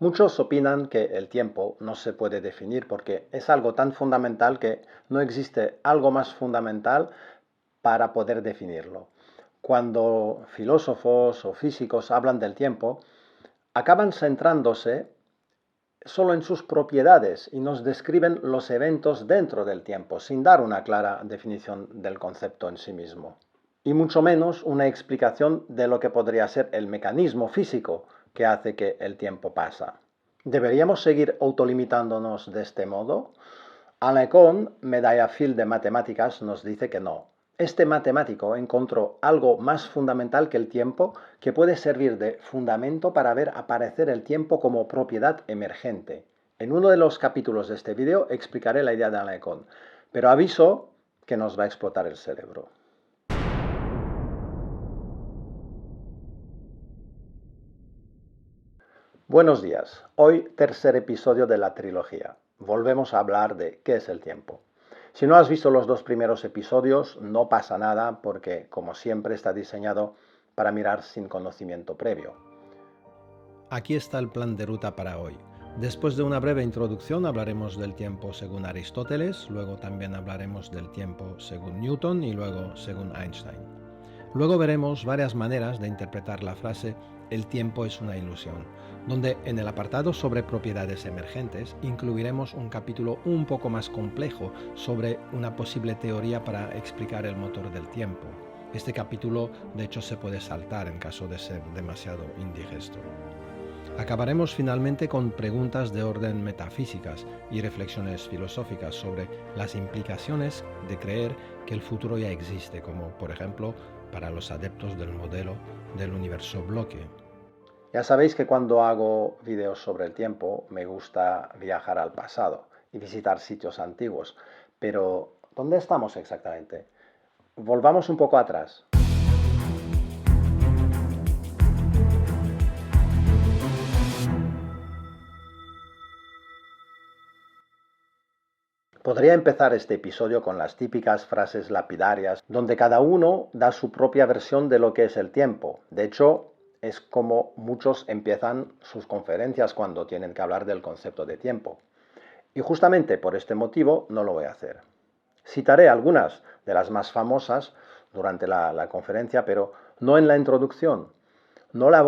Muchos opinan que el tiempo no se puede definir porque es algo tan fundamental que no existe algo más fundamental para poder definirlo. Cuando filósofos o físicos hablan del tiempo, acaban centrándose solo en sus propiedades y nos describen los eventos dentro del tiempo, sin dar una clara definición del concepto en sí mismo. Y mucho menos una explicación de lo que podría ser el mecanismo físico que hace que el tiempo pasa. ¿Deberíamos seguir autolimitándonos de este modo? Alain Kohn, medalla Fields de matemáticas, nos dice que no. Este matemático encontró algo más fundamental que el tiempo que puede servir de fundamento para ver aparecer el tiempo como propiedad emergente. En uno de los capítulos de este vídeo explicaré la idea de Alain Kohn, pero aviso que nos va a explotar el cerebro. Buenos días. Hoy tercer episodio de la trilogía. Volvemos a hablar de qué es el tiempo. Si no has visto los dos primeros episodios, no pasa nada porque, como siempre, está diseñado para mirar sin conocimiento previo. Aquí está el plan de ruta para hoy. Después de una breve introducción hablaremos del tiempo según Aristóteles, luego también hablaremos del tiempo según Newton y luego según Einstein. Luego veremos varias maneras de interpretar la frase «el tiempo es una ilusión», donde en el apartado sobre propiedades emergentes incluiremos un capítulo un poco más complejo sobre una posible teoría para explicar el motor del tiempo. Este capítulo de hecho se puede saltar en caso de ser demasiado indigesto. Acabaremos finalmente con preguntas de orden metafísicas y reflexiones filosóficas sobre las implicaciones de creer que el futuro ya existe, como por ejemplo para los adeptos del modelo del universo bloque. Ya sabéis que cuando hago vídeos sobre el tiempo me gusta viajar al pasado y visitar sitios antiguos, pero ¿dónde estamos exactamente? Volvamos un poco atrás. Podría empezar este episodio con las típicas frases lapidarias, donde cada uno da su propia versión de lo que es el tiempo. De hecho, es como muchos empiezan sus conferencias cuando tienen que hablar del concepto de tiempo. Y justamente por este motivo no lo voy a hacer. Citaré algunas de las más famosas durante la conferencia, pero no en la introducción. No las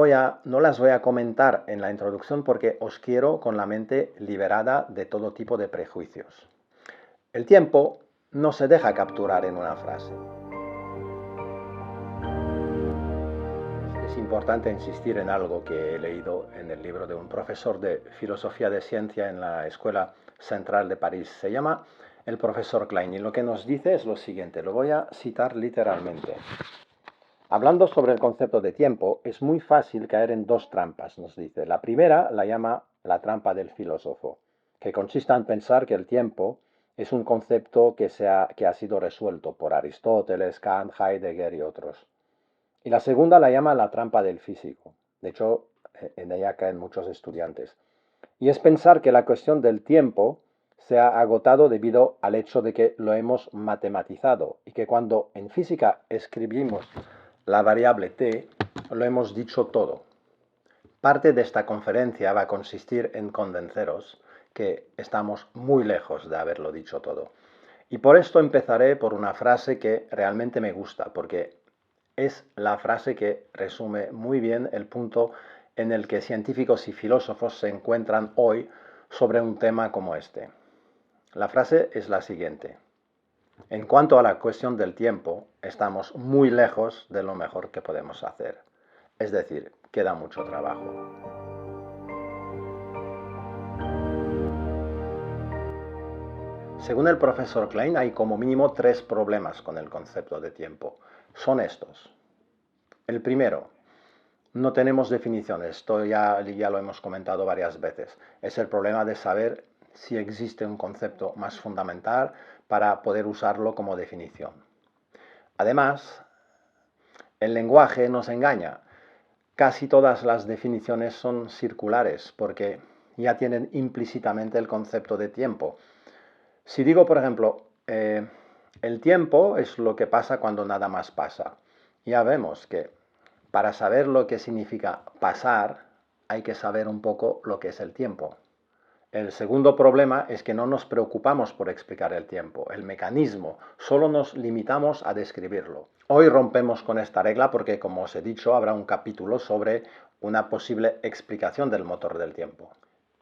voy a comentar en la introducción porque os quiero con la mente liberada de todo tipo de prejuicios. El tiempo no se deja capturar en una frase. Es importante insistir en algo que he leído en el libro de un profesor de filosofía de ciencia en la Escuela Central de París. Se llama el profesor Klein y lo que nos dice es lo siguiente, lo voy a citar literalmente. Hablando sobre el concepto de tiempo, es muy fácil caer en dos trampas, nos dice. La primera la llama la trampa del filósofo, que consiste en pensar que el tiempo es un concepto que ha sido resuelto por Aristóteles, Kant, Heidegger y otros. Y la segunda la llama la trampa del físico. De hecho, en ella caen muchos estudiantes. Y es pensar que la cuestión del tiempo se ha agotado debido al hecho de que lo hemos matematizado y que cuando en física escribimos la variable t, lo hemos dicho todo. Parte de esta conferencia va a consistir en convenceros que estamos muy lejos de haberlo dicho todo. Y por esto empezaré por una frase que realmente me gusta, porque es la frase que resume muy bien el punto en el que científicos y filósofos se encuentran hoy sobre un tema como este. La frase es la siguiente. En cuanto a la cuestión del tiempo, estamos muy lejos de lo mejor que podemos hacer. Es decir, queda mucho trabajo. Según el profesor Klein, hay como mínimo tres problemas con el concepto de tiempo. Son estos. El primero, no tenemos definiciones. Esto ya lo hemos comentado varias veces. Es el problema de saber si existe un concepto más fundamental para poder usarlo como definición. Además, el lenguaje nos engaña. Casi todas las definiciones son circulares porque ya tienen implícitamente el concepto de tiempo. Si digo, por ejemplo, el tiempo es lo que pasa cuando nada más pasa, ya vemos que para saber lo que significa pasar, hay que saber un poco lo que es el tiempo. El segundo problema es que no nos preocupamos por explicar el tiempo, el mecanismo, solo nos limitamos a describirlo. Hoy rompemos con esta regla porque, como os he dicho, habrá un capítulo sobre una posible explicación del motor del tiempo.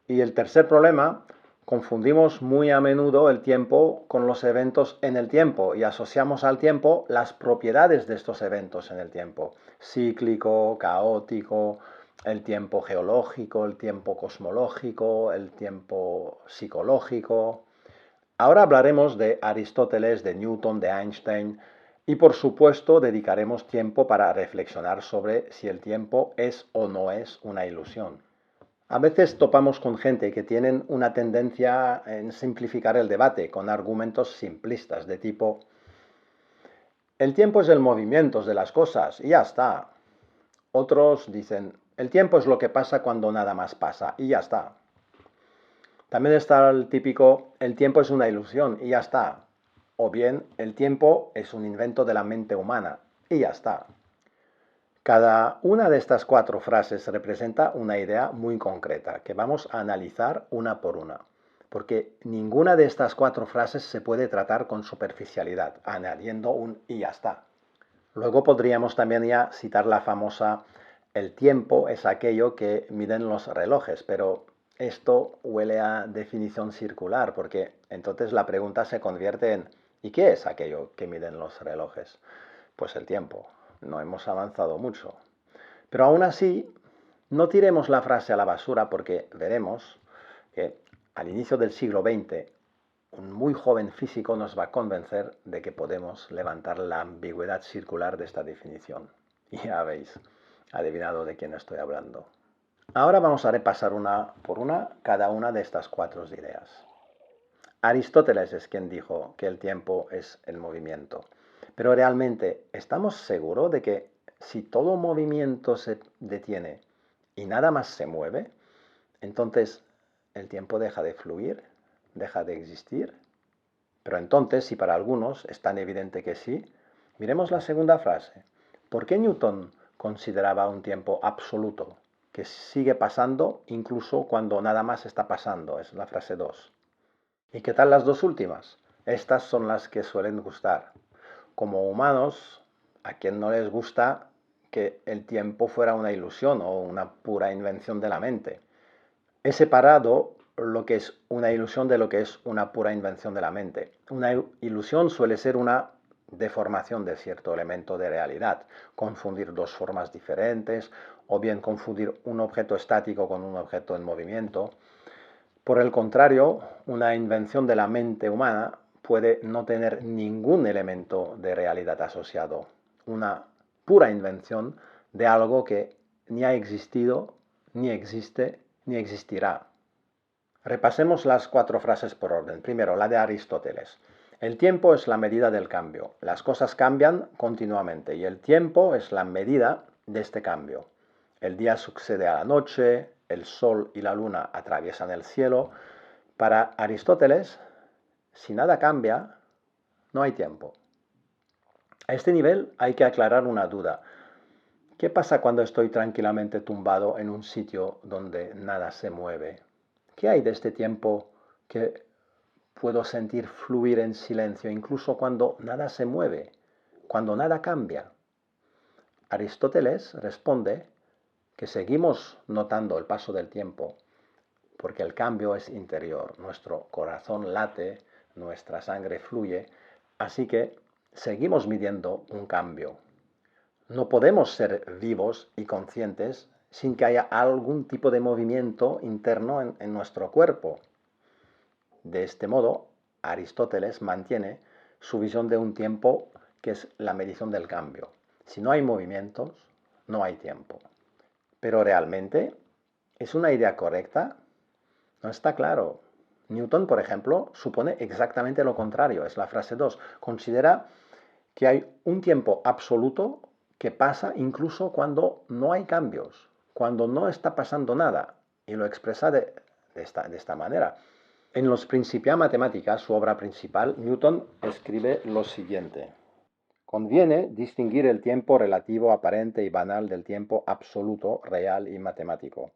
Y el tercer problema, confundimos muy a menudo el tiempo con los eventos en el tiempo y asociamos al tiempo las propiedades de estos eventos en el tiempo. Cíclico, caótico, el tiempo geológico, el tiempo cosmológico, el tiempo psicológico. Ahora hablaremos de Aristóteles, de Newton, de Einstein y por supuesto dedicaremos tiempo para reflexionar sobre si el tiempo es o no es una ilusión. A veces topamos con gente que tienen una tendencia en simplificar el debate con argumentos simplistas de tipo el tiempo es el movimiento de las cosas y ya está. Otros dicen el tiempo es lo que pasa cuando nada más pasa y ya está. También está el típico el tiempo es una ilusión y ya está. O bien el tiempo es un invento de la mente humana y ya está. Cada una de estas 4 frases representa una idea muy concreta que vamos a analizar una por una, porque ninguna de estas 4 frases se puede tratar con superficialidad, añadiendo un y ya está. Luego podríamos también ya citar la famosa el tiempo es aquello que miden los relojes, pero esto huele a definición circular, porque entonces la pregunta se convierte en ¿y qué es aquello que miden los relojes? Pues el tiempo. No hemos avanzado mucho. Pero aún así, no tiremos la frase a la basura porque veremos que al inicio del siglo XX, un muy joven físico nos va a convencer de que podemos levantar la ambigüedad circular de esta definición. Y ya habéis adivinado de quién estoy hablando. Ahora vamos a repasar una por una cada una de estas 4 ideas. Aristóteles es quien dijo que el tiempo es el movimiento. Pero realmente, ¿estamos seguros de que si todo movimiento se detiene y nada más se mueve, entonces el tiempo deja de fluir, deja de existir? Pero entonces, si para algunos es tan evidente que sí, miremos la segunda frase. ¿Por qué Newton consideraba un tiempo absoluto, que sigue pasando incluso cuando nada más está pasando? Es la frase 2. ¿Y qué tal las 2 últimas? Estas son las que suelen gustar. Como humanos, ¿a quién no les gusta que el tiempo fuera una ilusión o una pura invención de la mente? He separado lo que es una ilusión de lo que es una pura invención de la mente. Una ilusión suele ser una deformación de cierto elemento de realidad, confundir 2 formas diferentes o bien confundir un objeto estático con un objeto en movimiento. Por el contrario, una invención de la mente humana puede no tener ningún elemento de realidad asociado, una pura invención de algo que ni ha existido, ni existe, ni existirá. Repasemos las 4 frases por orden. Primero, la de Aristóteles. El tiempo es la medida del cambio. Las cosas cambian continuamente y el tiempo es la medida de este cambio. El día sucede a la noche, el sol y la luna atraviesan el cielo. Para Aristóteles, si nada cambia, no hay tiempo. A este nivel hay que aclarar una duda. ¿Qué pasa cuando estoy tranquilamente tumbado en un sitio donde nada se mueve? ¿Qué hay de este tiempo que puedo sentir fluir en silencio incluso cuando nada se mueve, cuando nada cambia? Aristóteles responde que seguimos notando el paso del tiempo porque el cambio es interior, nuestro corazón late, nuestra sangre fluye, así que seguimos midiendo un cambio. No podemos ser vivos y conscientes sin que haya algún tipo de movimiento interno en nuestro cuerpo. De este modo, Aristóteles mantiene su visión de un tiempo que es la medición del cambio. Si no hay movimientos, no hay tiempo. Pero realmente, ¿es una idea correcta? No está claro. Newton, por ejemplo, supone exactamente lo contrario. Es la frase 2. Considera que hay un tiempo absoluto que pasa incluso cuando no hay cambios, cuando no está pasando nada. Y lo expresa de esta manera. En Los Principia Mathematica, su obra principal, Newton escribe lo siguiente. Conviene distinguir el tiempo relativo, aparente y banal del tiempo absoluto, real y matemático.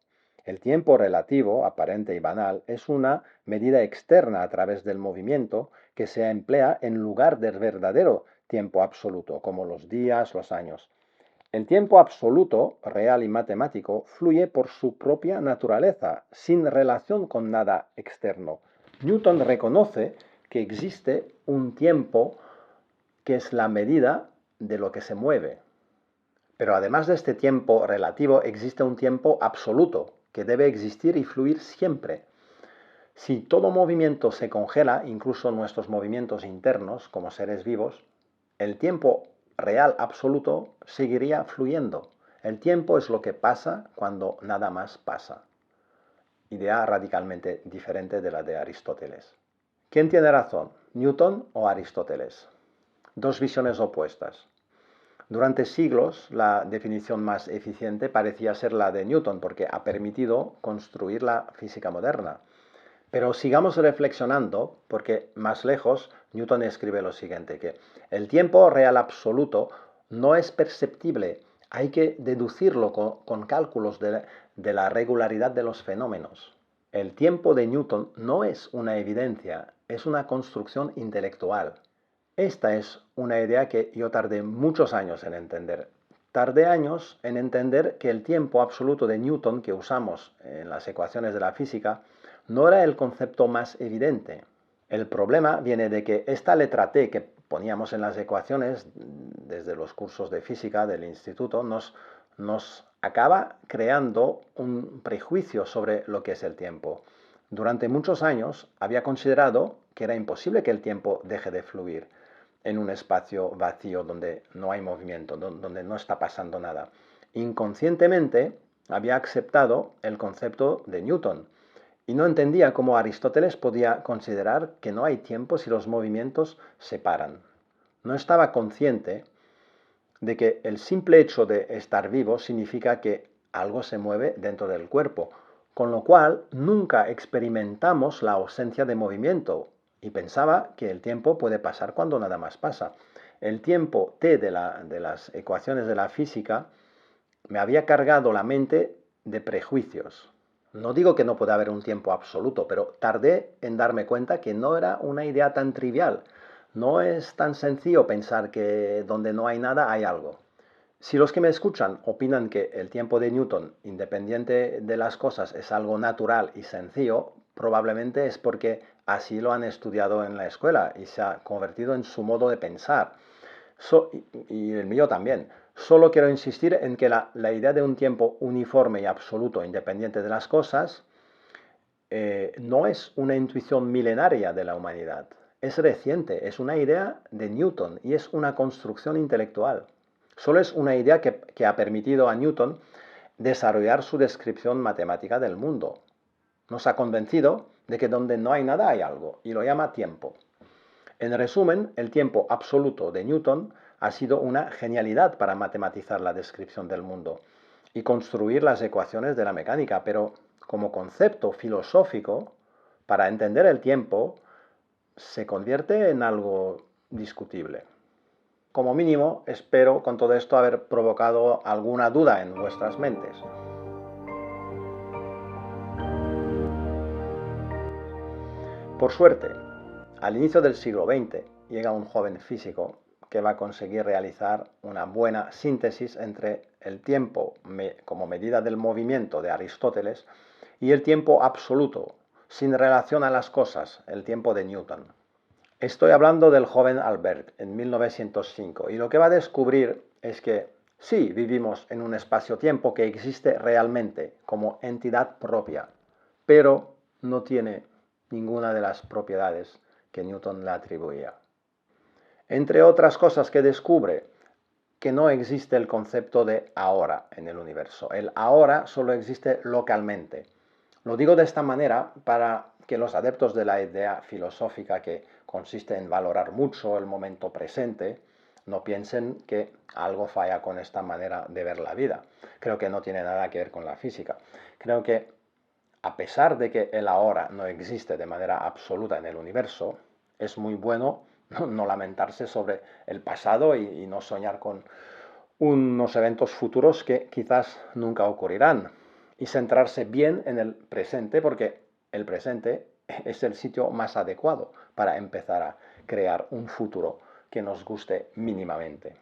El tiempo relativo, aparente y banal, es una medida externa a través del movimiento que se emplea en lugar del verdadero tiempo absoluto, como los días, los años. El tiempo absoluto, real y matemático, fluye por su propia naturaleza, sin relación con nada externo. Newton reconoce que existe un tiempo que es la medida de lo que se mueve. Pero además de este tiempo relativo, existe un tiempo absoluto, que debe existir y fluir siempre. Si todo movimiento se congela, incluso nuestros movimientos internos como seres vivos, el tiempo real absoluto seguiría fluyendo. El tiempo es lo que pasa cuando nada más pasa. Idea radicalmente diferente de la de Aristóteles. ¿Quién tiene razón, Newton o Aristóteles? Dos visiones opuestas. Durante siglos, la definición más eficiente parecía ser la de Newton, porque ha permitido construir la física moderna. Pero sigamos reflexionando, porque más lejos, Newton escribe lo siguiente, que el tiempo real absoluto no es perceptible, hay que deducirlo con cálculos de la regularidad de los fenómenos. El tiempo de Newton no es una evidencia, es una construcción intelectual. Esta es una idea que yo tardé muchos años en entender. Tardé años en entender que el tiempo absoluto de Newton que usamos en las ecuaciones de la física no era el concepto más evidente. El problema viene de que esta letra T que poníamos en las ecuaciones desde los cursos de física del instituto nos acaba creando un prejuicio sobre lo que es el tiempo. Durante muchos años había considerado que era imposible que el tiempo deje de fluir en un espacio vacío donde no hay movimiento, donde no está pasando nada. Inconscientemente había aceptado el concepto de Newton y no entendía cómo Aristóteles podía considerar que no hay tiempo si los movimientos se paran. No estaba consciente de que el simple hecho de estar vivo significa que algo se mueve dentro del cuerpo, con lo cual nunca experimentamos la ausencia de movimiento y pensaba que el tiempo puede pasar cuando nada más pasa. El tiempo t de las ecuaciones de la física me había cargado la mente de prejuicios. No digo que no pueda haber un tiempo absoluto, pero tardé en darme cuenta que no era una idea tan trivial. No es tan sencillo pensar que donde no hay nada hay algo. Si los que me escuchan opinan que el tiempo de Newton, independiente de las cosas, es algo natural y sencillo, probablemente es porque así lo han estudiado en la escuela y se ha convertido en su modo de pensar. Y el mío también. Solo quiero insistir en que la idea de un tiempo uniforme y absoluto, independiente de las cosas, no es una intuición milenaria de la humanidad. Es reciente, es una idea de Newton y es una construcción intelectual. Solo es una idea que ha permitido a Newton desarrollar su descripción matemática del mundo. Nos ha convencido de que donde no hay nada hay algo y lo llama tiempo. En resumen, el tiempo absoluto de Newton ha sido una genialidad para matematizar la descripción del mundo y construir las ecuaciones de la mecánica, pero como concepto filosófico, para entender el tiempo, se convierte en algo discutible. Como mínimo, espero con todo esto haber provocado alguna duda en vuestras mentes. Por suerte, al inicio del siglo XX llega un joven físico que va a conseguir realizar una buena síntesis entre el tiempo como medida del movimiento de Aristóteles y el tiempo absoluto, sin relación a las cosas, el tiempo de Newton. Estoy hablando del joven Albert en 1905 y lo que va a descubrir es que sí vivimos en un espacio-tiempo que existe realmente como entidad propia, pero no tiene ninguna de las propiedades que Newton le atribuía. Entre otras cosas que descubre, que no existe el concepto de ahora en el universo. El ahora solo existe localmente. Lo digo de esta manera para que los adeptos de la idea filosófica que consiste en valorar mucho el momento presente no piensen que algo falla con esta manera de ver la vida. Creo que no tiene nada que ver con la física. Creo que a pesar de que el ahora no existe de manera absoluta en el universo, es muy bueno no lamentarse sobre el pasado y no soñar con unos eventos futuros que quizás nunca ocurrirán. y centrarse bien en el presente, porque el presente es el sitio más adecuado para empezar a crear un futuro que nos guste mínimamente.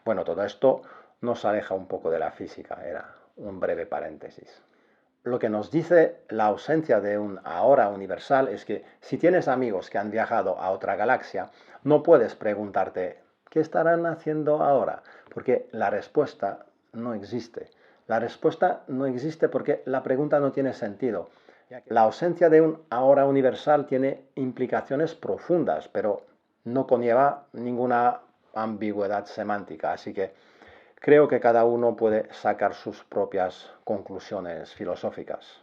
Bueno, todo esto nos aleja un poco de la física, era un breve paréntesis. Lo que nos dice la ausencia de un ahora universal es que si tienes amigos que han viajado a otra galaxia, no puedes preguntarte ¿qué estarán haciendo ahora? Porque la respuesta no existe. La respuesta no existe porque la pregunta no tiene sentido. La ausencia de un ahora universal tiene implicaciones profundas, pero no conlleva ninguna ambigüedad semántica, así que creo que cada uno puede sacar sus propias conclusiones filosóficas.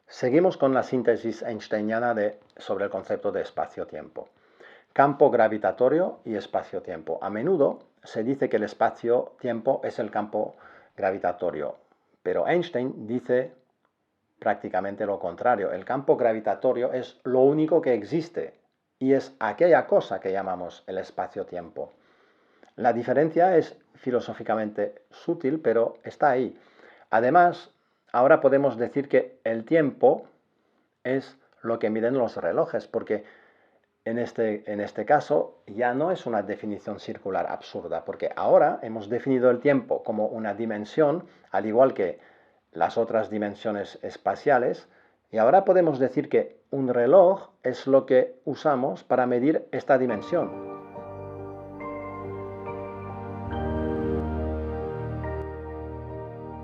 Seguimos con la síntesis einsteiniana sobre el concepto de espacio-tiempo. Campo gravitatorio y espacio-tiempo. A menudo se dice que el espacio-tiempo es el campo gravitatorio, pero Einstein dice prácticamente lo contrario. El campo gravitatorio es lo único que existe y es aquella cosa que llamamos el espacio-tiempo. La diferencia es filosóficamente sutil, pero está ahí. Además, ahora podemos decir que el tiempo es lo que miden los relojes, porque en este caso ya no es una definición circular absurda, porque ahora hemos definido el tiempo como una dimensión, al igual que las otras dimensiones espaciales, y ahora podemos decir que un reloj es lo que usamos para medir esta dimensión.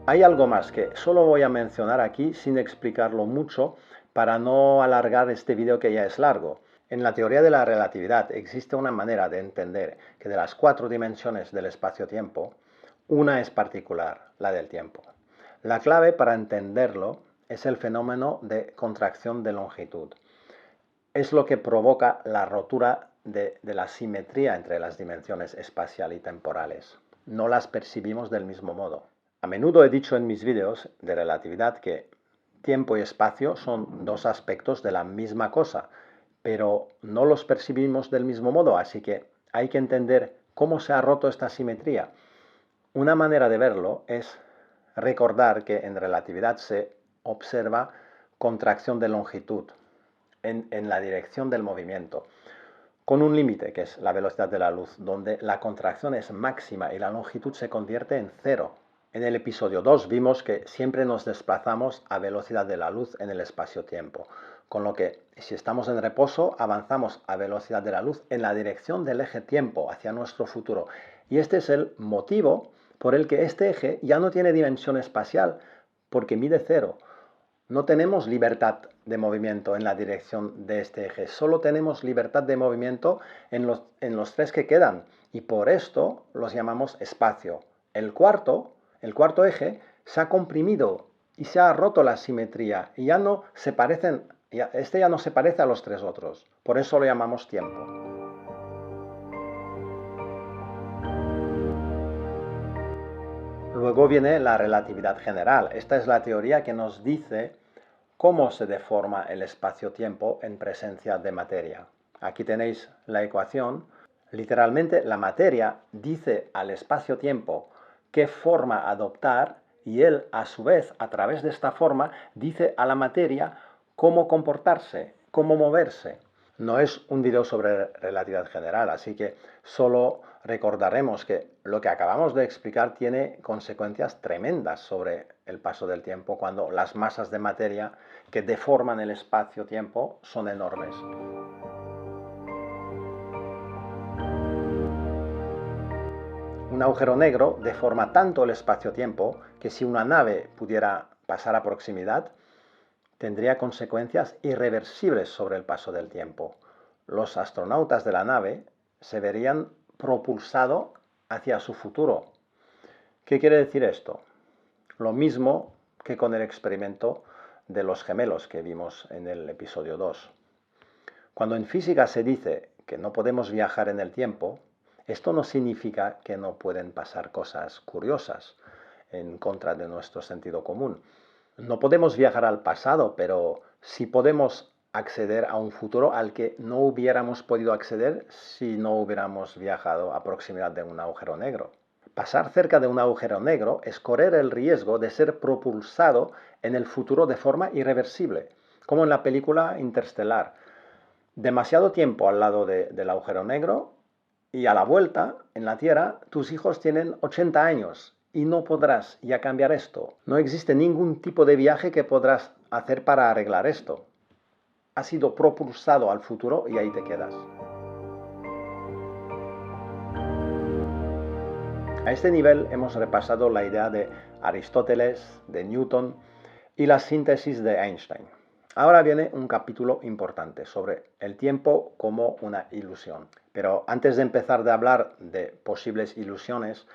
Hay algo más que solo voy a mencionar aquí sin explicarlo mucho para no alargar este vídeo que ya es largo. En la teoría de la relatividad existe una manera de entender que de las 4 dimensiones del espacio-tiempo, una es particular, la del tiempo. La clave para entenderlo es el fenómeno de contracción de longitud. Es lo que provoca la rotura de la simetría entre las dimensiones espacial y temporales. No las percibimos del mismo modo. A menudo he dicho en mis vídeos de relatividad que tiempo y espacio son 2 aspectos de la misma cosa, pero no los percibimos del mismo modo, así que hay que entender cómo se ha roto esta simetría. Una manera de verlo es recordar que en relatividad se observa contracción de longitud en la dirección del movimiento, con un límite, que es la velocidad de la luz, donde la contracción es máxima y la longitud se convierte en 0. En el episodio 2 vimos que siempre nos desplazamos a velocidad de la luz en el espacio-tiempo, con lo que si estamos en reposo avanzamos a velocidad de la luz en la dirección del eje tiempo hacia nuestro futuro. Y este es el motivo por el que este eje ya no tiene dimensión espacial, porque mide 0. No tenemos libertad de movimiento en la dirección de este eje, solo tenemos libertad de movimiento en los 3 que quedan, y por esto los llamamos espacio. El cuarto eje se ha comprimido y se ha roto la simetría y ya no se parece a los 3 otros. Por eso lo llamamos tiempo. Luego viene la relatividad general. Esta es la teoría que nos dice cómo se deforma el espacio-tiempo en presencia de materia. Aquí tenéis la ecuación. Literalmente, la materia dice al espacio-tiempo qué forma adoptar y él, a su vez, a través de esta forma, dice a la materia cómo comportarse, cómo moverse. No es un vídeo sobre relatividad general, así que solo recordaremos que lo que acabamos de explicar tiene consecuencias tremendas sobre el paso del tiempo cuando las masas de materia que deforman el espacio-tiempo son enormes. Un agujero negro deforma tanto el espacio-tiempo que si una nave pudiera pasar a proximidad, tendría consecuencias irreversibles sobre el paso del tiempo. Los astronautas de la nave se verían propulsados hacia su futuro. ¿Qué quiere decir esto? Lo mismo que con el experimento de los gemelos que vimos en el episodio 2. Cuando en física se dice que no podemos viajar en el tiempo, esto no significa que no pueden pasar cosas curiosas en contra de nuestro sentido común. No podemos viajar al pasado, pero sí podemos acceder a un futuro al que no hubiéramos podido acceder si no hubiéramos viajado a proximidad de un agujero negro. Pasar cerca de un agujero negro es correr el riesgo de ser propulsado en el futuro de forma irreversible, como en la película Interstellar. Demasiado tiempo al lado del agujero negro y a la vuelta, en la Tierra, tus hijos tienen 80 años y no podrás ya cambiar esto. No existe ningún tipo de viaje que podrás hacer para arreglar esto. Has sido propulsado al futuro y ahí te quedas. A este nivel hemos repasado la idea de Aristóteles, de Newton y la síntesis de Einstein. Ahora viene un capítulo importante sobre el tiempo como una ilusión. Pero antes de empezar a hablar de posibles ilusiones,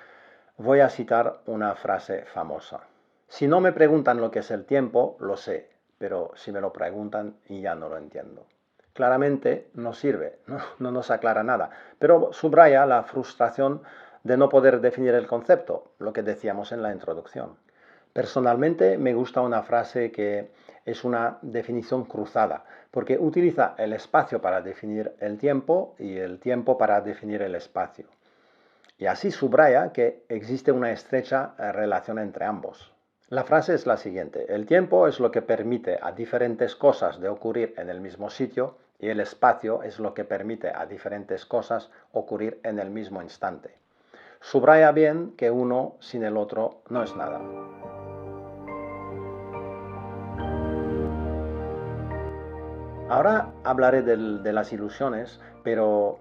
voy a citar una frase famosa. Si no me preguntan lo que es el tiempo, lo sé, pero si me lo preguntan y ya no lo entiendo. Claramente no sirve, no nos aclara nada, pero subraya la frustración de no poder definir el concepto, lo que decíamos en la introducción. Personalmente me gusta una frase que es una definición cruzada, porque utiliza el espacio para definir el tiempo y el tiempo para definir el espacio. Y así subraya que existe una estrecha relación entre ambos. La frase es la siguiente: el tiempo es lo que permite a diferentes cosas de ocurrir en el mismo sitio y el espacio es lo que permite a diferentes cosas ocurrir en el mismo instante. Subraya bien que uno sin el otro no es nada. Ahora hablaré de las ilusiones, pero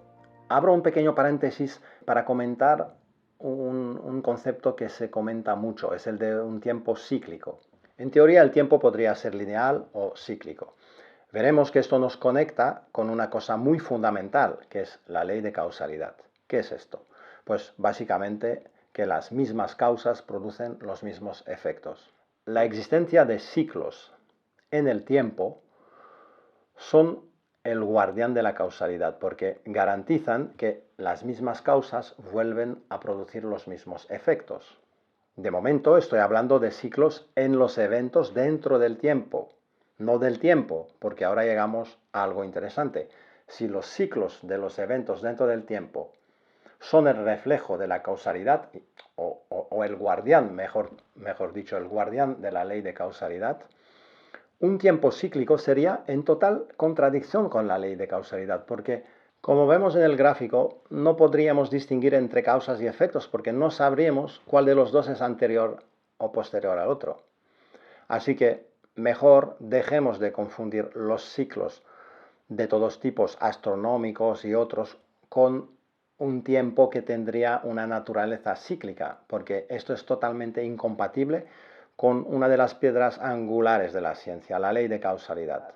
abro un pequeño paréntesis para comentar un concepto que se comenta mucho, es el de un tiempo cíclico. En teoría el tiempo podría ser lineal o cíclico. Veremos que esto nos conecta con una cosa muy fundamental, que es la ley de causalidad. ¿Qué es esto? Pues básicamente que las mismas causas producen los mismos efectos. La existencia de ciclos en el tiempo son el guardián de la causalidad, porque garantizan que las mismas causas vuelven a producir los mismos efectos. De momento estoy hablando de ciclos en los eventos dentro del tiempo, no del tiempo, porque ahora llegamos a algo interesante. Si los ciclos de los eventos dentro del tiempo son el reflejo de la causalidad, o el guardián, mejor dicho, el guardián de la ley de causalidad, un tiempo cíclico sería en total contradicción con la ley de causalidad, porque, como vemos en el gráfico, no podríamos distinguir entre causas y efectos, porque no sabríamos cuál de los dos es anterior o posterior al otro. Así que mejor dejemos de confundir los ciclos de todos tipos, astronómicos y otros, con un tiempo que tendría una naturaleza cíclica, porque esto es totalmente incompatible con una de las piedras angulares de la ciencia, la ley de causalidad.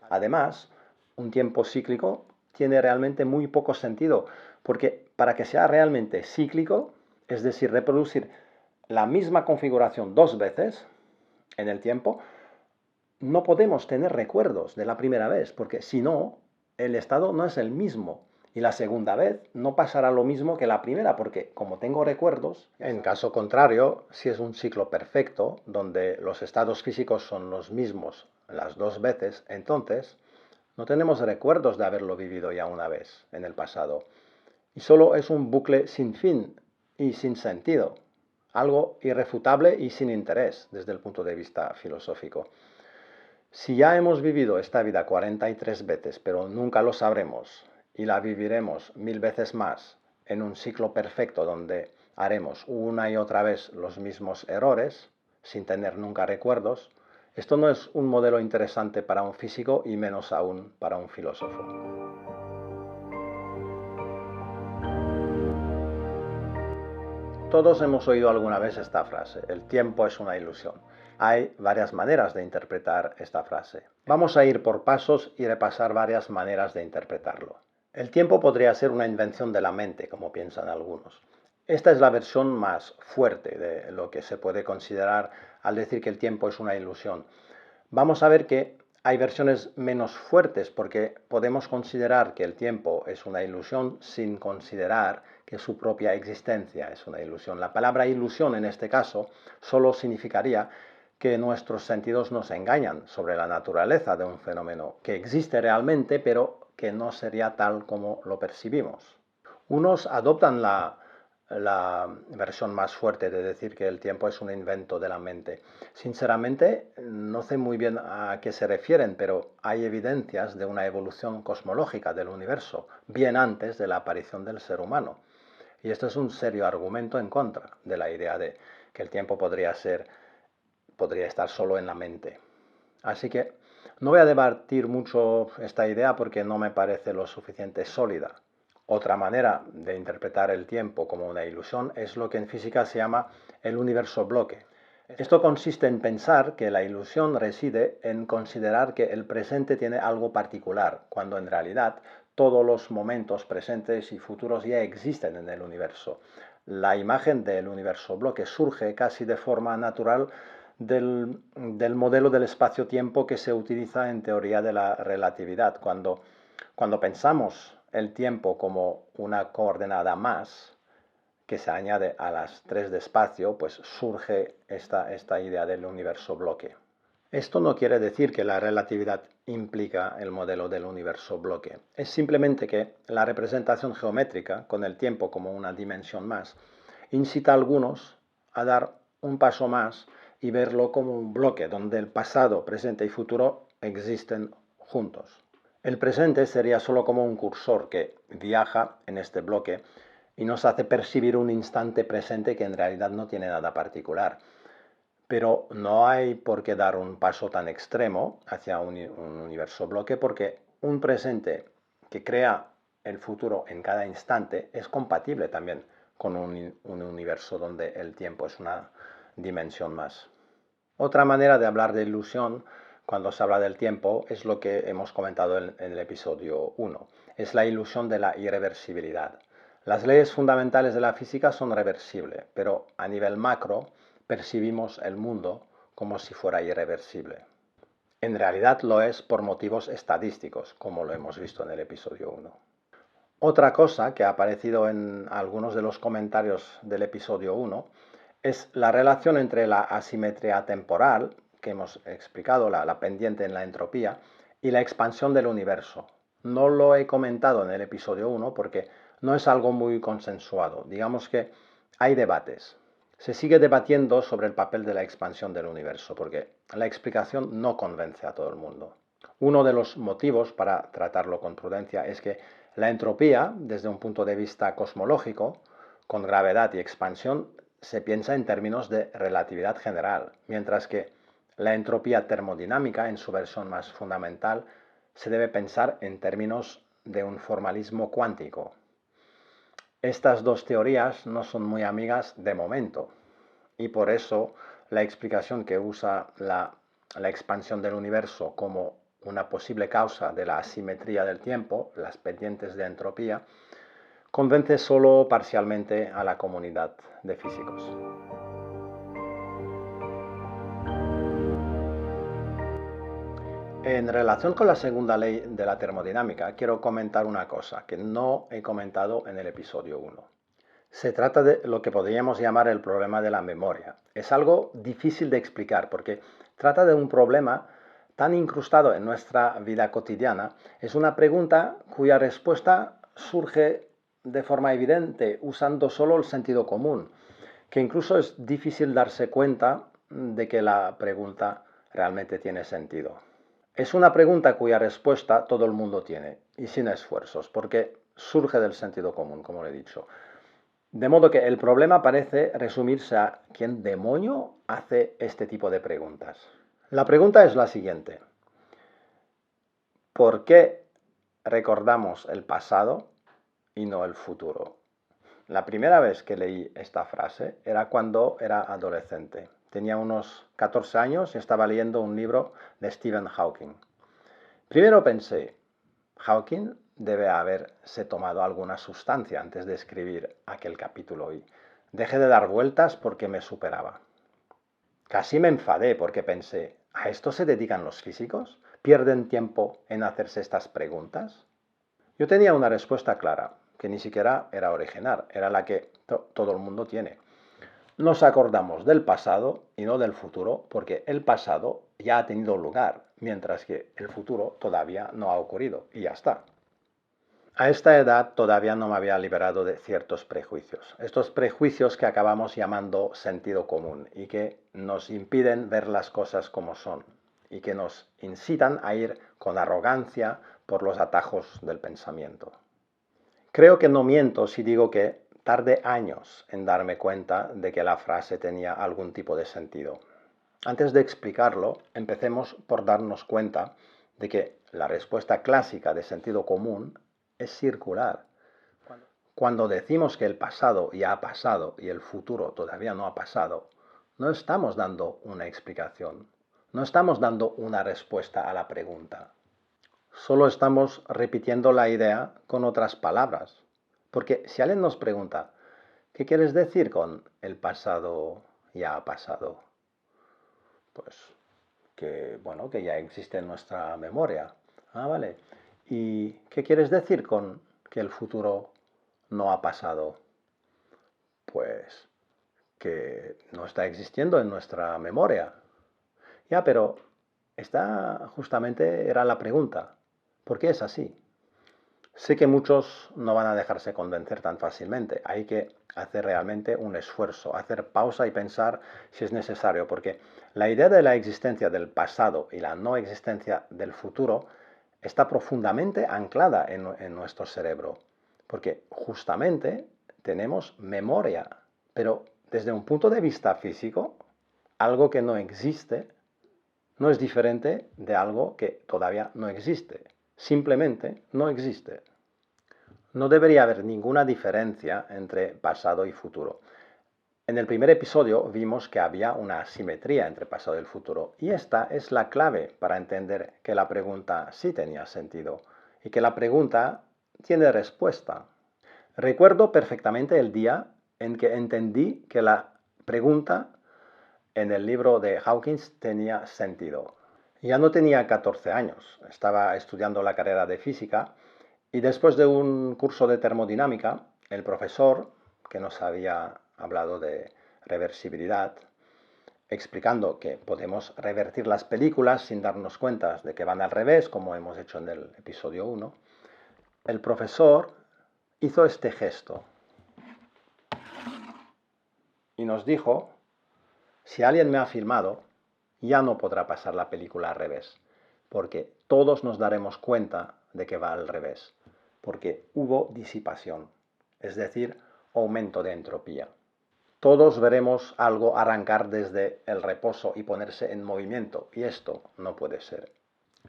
Además, un tiempo cíclico tiene realmente muy poco sentido, porque para que sea realmente cíclico, es decir, reproducir la misma configuración dos veces en el tiempo, no podemos tener recuerdos de la primera vez, porque si no, el estado no es el mismo. Y la segunda vez no pasará lo mismo que la primera, porque como tengo recuerdos, en caso contrario, si es un ciclo perfecto, donde los estados físicos son los mismos las dos veces, entonces no tenemos recuerdos de haberlo vivido ya una vez en el pasado. Y solo es un bucle sin fin y sin sentido, algo irrefutable y sin interés desde el punto de vista filosófico. Si ya hemos vivido esta vida 43 veces, pero nunca lo sabremos, y la viviremos 1000 veces más en un ciclo perfecto donde haremos una y otra vez los mismos errores, sin tener nunca recuerdos, esto no es un modelo interesante para un físico y menos aún para un filósofo. Todos hemos oído alguna vez esta frase: el tiempo es una ilusión. Hay varias maneras de interpretar esta frase. Vamos a ir por pasos y repasar varias maneras de interpretarlo. El tiempo podría ser una invención de la mente, como piensan algunos. Esta es la versión más fuerte de lo que se puede considerar al decir que el tiempo es una ilusión. Vamos a ver que hay versiones menos fuertes, porque podemos considerar que el tiempo es una ilusión sin considerar que su propia existencia es una ilusión. La palabra ilusión en este caso solo significaría que nuestros sentidos nos engañan sobre la naturaleza de un fenómeno que existe realmente, pero que no sería tal como lo percibimos. Unos adoptan la la versión más fuerte de decir que el tiempo es un invento de la mente. Sinceramente, no sé muy bien a qué se refieren, pero hay evidencias de una evolución cosmológica del universo, bien antes de la aparición del ser humano. Y esto es un serio argumento en contra de la idea de que el tiempo podría estar solo en la mente. Así que no voy a debatir mucho esta idea porque no me parece lo suficiente sólida. Otra manera de interpretar el tiempo como una ilusión es lo que en física se llama el universo bloque. Esto consiste en pensar que la ilusión reside en considerar que el presente tiene algo particular, cuando en realidad todos los momentos presentes y futuros ya existen en el universo. La imagen del universo bloque surge casi de forma natural del modelo del espacio-tiempo que se utiliza en teoría de la relatividad. Cuando pensamos el tiempo como una coordenada más que se añade a las 3 de espacio, pues surge esta idea del universo bloque. Esto no quiere decir que la relatividad implica el modelo del universo bloque. Es simplemente que la representación geométrica, con el tiempo como una dimensión más, incita a algunos a dar un paso más y verlo como un bloque donde el pasado, presente y futuro existen juntos. El presente sería solo como un cursor que viaja en este bloque y nos hace percibir un instante presente que en realidad no tiene nada particular. Pero no hay por qué dar un paso tan extremo hacia un universo bloque porque un presente que crea el futuro en cada instante es compatible también con un universo donde el tiempo es una dimensión más. Otra manera de hablar de ilusión cuando se habla del tiempo es lo que hemos comentado en el episodio 1. Es la ilusión de la irreversibilidad. Las leyes fundamentales de la física son reversibles, pero a nivel macro percibimos el mundo como si fuera irreversible. En realidad lo es por motivos estadísticos, como lo hemos visto en el episodio 1. Otra cosa que ha aparecido en algunos de los comentarios del episodio 1 es la relación entre la asimetría temporal, que hemos explicado, la pendiente en la entropía, y la expansión del universo. No lo he comentado en el episodio 1 porque no es algo muy consensuado. Digamos que hay debates. Se sigue debatiendo sobre el papel de la expansión del universo porque la explicación no convence a todo el mundo. Uno de los motivos para tratarlo con prudencia es que la entropía, desde un punto de vista cosmológico, con gravedad y expansión, se piensa en términos de relatividad general, mientras que la entropía termodinámica, en su versión más fundamental, se debe pensar en términos de un formalismo cuántico. Estas dos teorías no son muy amigas de momento, y por eso la explicación que usa la expansión del universo como una posible causa de la asimetría del tiempo, las pendientes de entropía, convence solo parcialmente a la comunidad de físicos. En relación con la segunda ley de la termodinámica, quiero comentar una cosa que no he comentado en el episodio 1. Se trata de lo que podríamos llamar el problema de la memoria. Es algo difícil de explicar porque trata de un problema tan incrustado en nuestra vida cotidiana. Es una pregunta cuya respuesta surge de forma evidente usando solo el sentido común, que incluso es difícil darse cuenta de que la pregunta realmente tiene sentido. Es una pregunta cuya respuesta todo el mundo tiene y sin esfuerzos, porque surge del sentido común, como le he dicho. De modo que el problema parece resumirse a ¿quién demonio hace este tipo de preguntas? La pregunta es la siguiente. ¿Por qué recordamos el pasado y no el futuro? La primera vez que leí esta frase era cuando era adolescente. Tenía unos 14 años y estaba leyendo un libro de Stephen Hawking. Primero pensé, Hawking debe haberse tomado alguna sustancia antes de escribir aquel capítulo y dejé de dar vueltas porque me superaba. Casi me enfadé porque pensé, ¿a esto se dedican los físicos? ¿Pierden tiempo en hacerse estas preguntas? Yo tenía una respuesta clara, que ni siquiera era original, era la que todo el mundo tiene. Nos acordamos del pasado y no del futuro porque el pasado ya ha tenido lugar, mientras que el futuro todavía no ha ocurrido y ya está. A esta edad todavía no me había liberado de ciertos prejuicios. Estos prejuicios que acabamos llamando sentido común y que nos impiden ver las cosas como son y que nos incitan a ir con arrogancia por los atajos del pensamiento. Creo que no miento si digo que tardé años en darme cuenta de que la frase tenía algún tipo de sentido. Antes de explicarlo, empecemos por darnos cuenta de que la respuesta clásica de sentido común es circular. Cuando decimos que el pasado ya ha pasado y el futuro todavía no ha pasado, no estamos dando una explicación, no estamos dando una respuesta a la pregunta. Solo estamos repitiendo la idea con otras palabras. Porque si alguien nos pregunta, ¿qué quieres decir con el pasado ya ha pasado? Pues que ya existe en nuestra memoria. Ah, vale. ¿Y qué quieres decir con que el futuro no ha pasado? Pues que no está existiendo en nuestra memoria. Ya, pero esta justamente era la pregunta. ¿Por qué es así? Sé que muchos no van a dejarse convencer tan fácilmente. Hay que hacer realmente un esfuerzo, hacer pausa y pensar si es necesario, porque la idea de la existencia del pasado y la no existencia del futuro está profundamente anclada en nuestro cerebro, porque justamente tenemos memoria, pero desde un punto de vista físico, algo que no existe no es diferente de algo que todavía no existe. Simplemente no existe. No debería haber ninguna diferencia entre pasado y futuro. En el primer episodio vimos que había una asimetría entre pasado y el futuro, y esta es la clave para entender que la pregunta sí tenía sentido y que la pregunta tiene respuesta. Recuerdo perfectamente el día en que entendí que la pregunta en el libro de Hawkins tenía sentido. Ya no tenía 14 años, estaba estudiando la carrera de física y después de un curso de termodinámica, el profesor, que nos había hablado de reversibilidad, explicando que podemos revertir las películas sin darnos cuenta de que van al revés, como hemos hecho en el episodio 1, el profesor hizo este gesto y nos dijo, si alguien me ha filmado, ya no podrá pasar la película al revés, porque todos nos daremos cuenta de que va al revés, porque hubo disipación, es decir, aumento de entropía. Todos veremos algo arrancar desde el reposo y ponerse en movimiento, y esto no puede ser.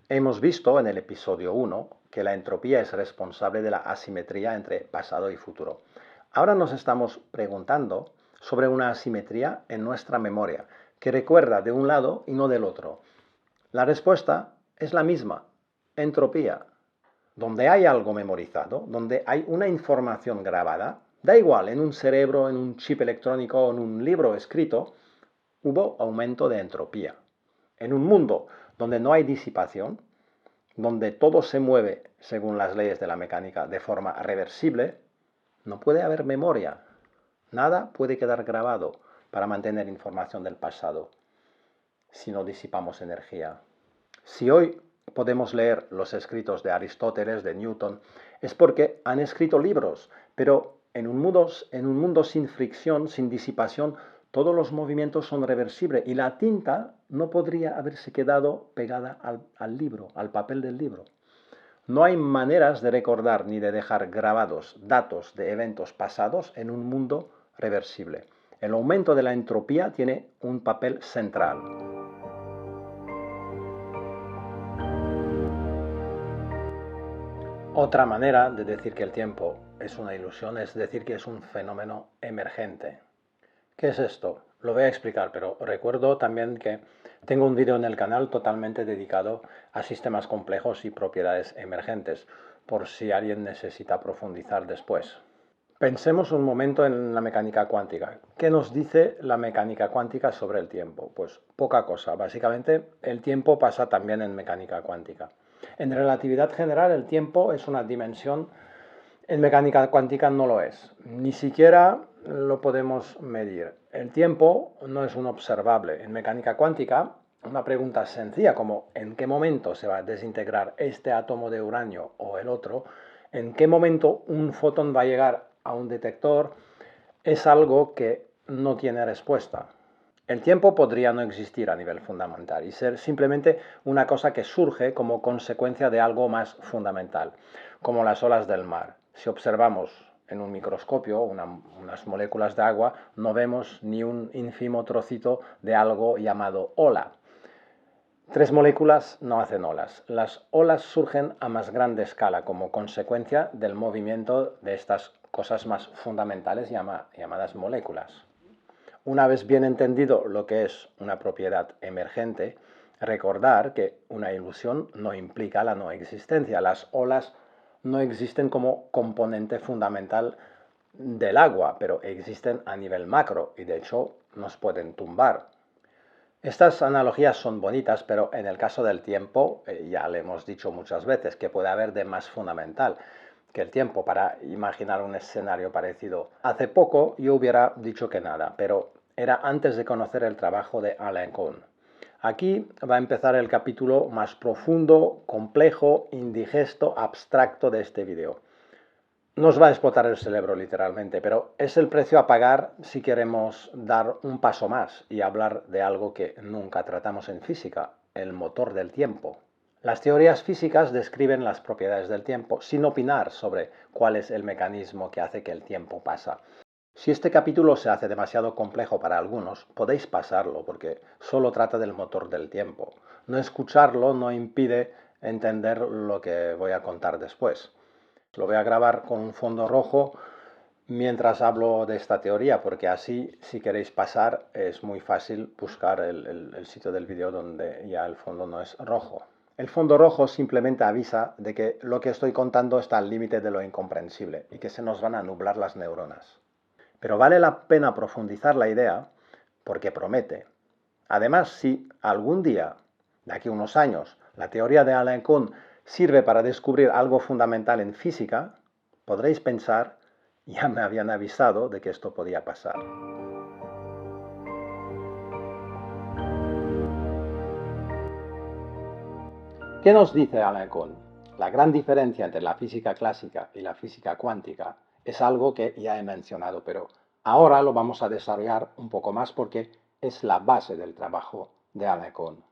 Hemos visto en el episodio 1 que la entropía es responsable de la asimetría entre pasado y futuro. Ahora nos estamos preguntando sobre una asimetría en nuestra memoria, que recuerda de un lado y no del otro. La respuesta es la misma, entropía. Donde hay algo memorizado, donde hay una información grabada, da igual, en un cerebro, en un chip electrónico o en un libro escrito, hubo aumento de entropía. En un mundo donde no hay disipación, donde todo se mueve según las leyes de la mecánica de forma reversible, no puede haber memoria. Nada puede quedar grabado para mantener información del pasado si no disipamos energía. Si hoy podemos leer los escritos de Aristóteles, de Newton, es porque han escrito libros, pero en un mundo sin fricción, sin disipación, todos los movimientos son reversibles y la tinta no podría haberse quedado pegada al libro, al papel del libro. No hay maneras de recordar ni de dejar grabados datos de eventos pasados en un mundo reversible. El aumento de la entropía tiene un papel central. Otra manera de decir que el tiempo es una ilusión es decir que es un fenómeno emergente. ¿Qué es esto? Lo voy a explicar, pero recuerdo también que tengo un vídeo en el canal totalmente dedicado a sistemas complejos y propiedades emergentes, por si alguien necesita profundizar después. Pensemos un momento en la mecánica cuántica. ¿Qué nos dice la mecánica cuántica sobre el tiempo? Pues poca cosa. Básicamente, el tiempo pasa también en mecánica cuántica. En relatividad general, el tiempo es una dimensión. En mecánica cuántica no lo es. Ni siquiera lo podemos medir. El tiempo no es un observable. En mecánica cuántica, una pregunta sencilla como ¿en qué momento se va a desintegrar este átomo de uranio o el otro? ¿En qué momento un fotón va a llegar a un detector? Es algo que no tiene respuesta. El tiempo podría no existir a nivel fundamental y ser simplemente una cosa que surge como consecuencia de algo más fundamental, como las olas del mar. Si observamos en un microscopio unas moléculas de agua, no vemos ni un ínfimo trocito de algo llamado ola. Tres moléculas no hacen olas. Las olas surgen a más grande escala como consecuencia del movimiento de estas cosas más fundamentales llamadas moléculas. Una vez bien entendido lo que es una propiedad emergente, recordar que una ilusión no implica la no existencia. Las olas no existen como componente fundamental del agua, pero existen a nivel macro y de hecho nos pueden tumbar. Estas analogías son bonitas, pero en el caso del tiempo, ya le hemos dicho muchas veces que puede haber de más fundamental que el tiempo para imaginar un escenario parecido. Hace poco yo hubiera dicho que nada, pero era antes de conocer el trabajo de Alain Kohn. Aquí va a empezar el capítulo más profundo, complejo, indigesto, abstracto de este vídeo. Nos va a explotar el cerebro literalmente, pero es el precio a pagar si queremos dar un paso más y hablar de algo que nunca tratamos en física, el motor del tiempo. Las teorías físicas describen las propiedades del tiempo sin opinar sobre cuál es el mecanismo que hace que el tiempo pasa. Si este capítulo se hace demasiado complejo para algunos, podéis pasarlo porque solo trata del motor del tiempo. No escucharlo no impide entender lo que voy a contar después. Lo voy a grabar con un fondo rojo mientras hablo de esta teoría, porque así, si queréis pasar, es muy fácil buscar el sitio del vídeo donde ya el fondo no es rojo. El fondo rojo simplemente avisa de que lo que estoy contando está al límite de lo incomprensible y que se nos van a nublar las neuronas. Pero vale la pena profundizar la idea porque promete. Además, si algún día, de aquí a unos años, la teoría de Alain Kohn sirve para descubrir algo fundamental en física, podréis pensar, ya me habían avisado de que esto podía pasar. ¿Qué nos dice Alain Kohn? La gran diferencia entre la física clásica y la física cuántica es algo que ya he mencionado, pero ahora lo vamos a desarrollar un poco más porque es la base del trabajo de Alain Kohn.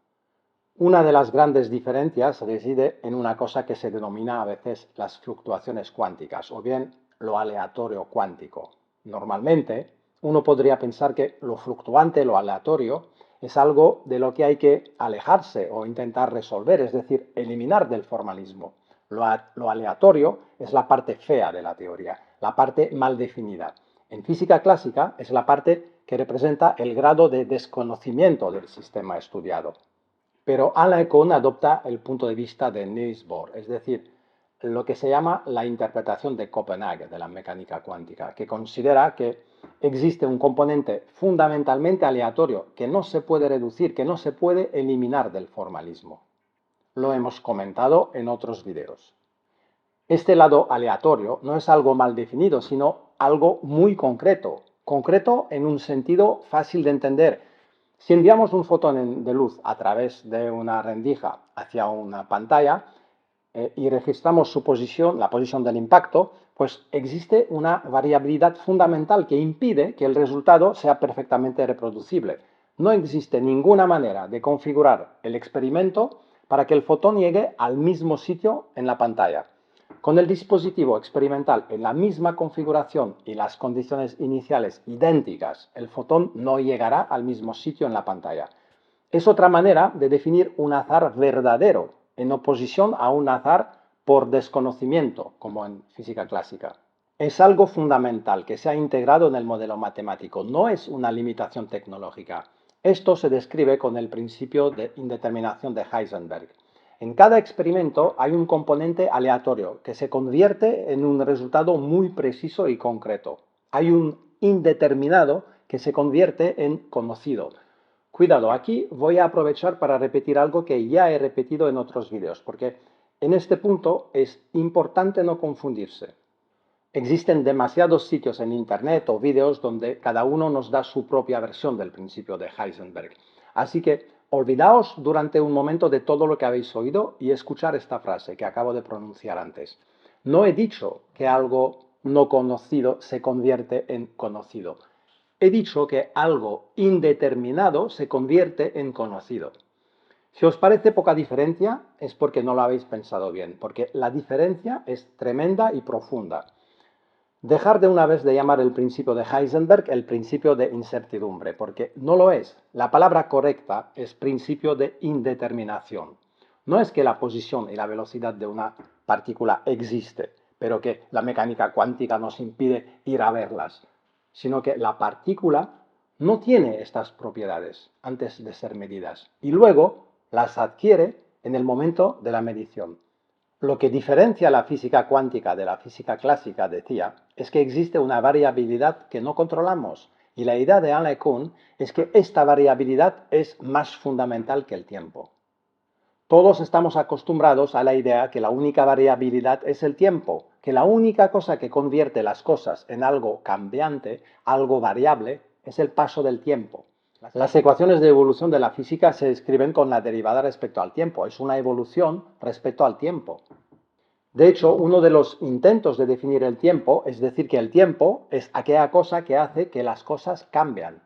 Una de las grandes diferencias reside en una cosa que se denomina a veces las fluctuaciones cuánticas o bien lo aleatorio cuántico. Normalmente, uno podría pensar que lo fluctuante, lo aleatorio, es algo de lo que hay que alejarse o intentar resolver, es decir, eliminar del formalismo. Lo aleatorio es la parte fea de la teoría, la parte mal definida. En física clásica es la parte que representa el grado de desconocimiento del sistema estudiado. Pero Alain Kohn adopta el punto de vista de Niels Bohr, es decir, lo que se llama la interpretación de Copenhague de la mecánica cuántica, que considera que existe un componente fundamentalmente aleatorio que no se puede reducir, que no se puede eliminar del formalismo. Lo hemos comentado en otros videos. Este lado aleatorio no es algo mal definido, sino algo muy concreto. Concreto en un sentido fácil de entender. Si enviamos un fotón de luz a través de una rendija hacia una pantalla y registramos su posición, la posición del impacto, pues existe una variabilidad fundamental que impide que el resultado sea perfectamente reproducible. No existe ninguna manera de configurar el experimento para que el fotón llegue al mismo sitio en la pantalla. Con el dispositivo experimental en la misma configuración y las condiciones iniciales idénticas, el fotón no llegará al mismo sitio en la pantalla. Es otra manera de definir un azar verdadero, en oposición a un azar por desconocimiento, como en física clásica. Es algo fundamental que se ha integrado en el modelo matemático, no es una limitación tecnológica. Esto se describe con el principio de indeterminación de Heisenberg. En cada experimento hay un componente aleatorio que se convierte en un resultado muy preciso y concreto. Hay un indeterminado que se convierte en conocido. Cuidado, aquí voy a aprovechar para repetir algo que ya he repetido en otros vídeos, porque en este punto es importante no confundirse. Existen demasiados sitios en Internet o vídeos donde cada uno nos da su propia versión del principio de Heisenberg. Así que olvidaos durante un momento de todo lo que habéis oído y escuchar esta frase que acabo de pronunciar antes. No he dicho que algo no conocido se convierte en conocido. He dicho que algo indeterminado se convierte en conocido. Si os parece poca diferencia, es porque no lo habéis pensado bien, porque la diferencia es tremenda y profunda. Dejar de una vez de llamar el principio de Heisenberg el principio de incertidumbre, porque no lo es. La palabra correcta es principio de indeterminación. No es que la posición y la velocidad de una partícula existe, pero que la mecánica cuántica nos impide ir a verlas, sino que la partícula no tiene estas propiedades antes de ser medidas y luego las adquiere en el momento de la medición. Lo que diferencia la física cuántica de la física clásica, decía, es que existe una variabilidad que no controlamos. Y la idea de Alan Kuhn es que esta variabilidad es más fundamental que el tiempo. Todos estamos acostumbrados a la idea que la única variabilidad es el tiempo, que la única cosa que convierte las cosas en algo cambiante, algo variable, es el paso del tiempo. Las ecuaciones de evolución de la física se escriben con la derivada respecto al tiempo. Es una evolución respecto al tiempo. De hecho, uno de los intentos de definir el tiempo es decir que el tiempo es aquella cosa que hace que las cosas cambian.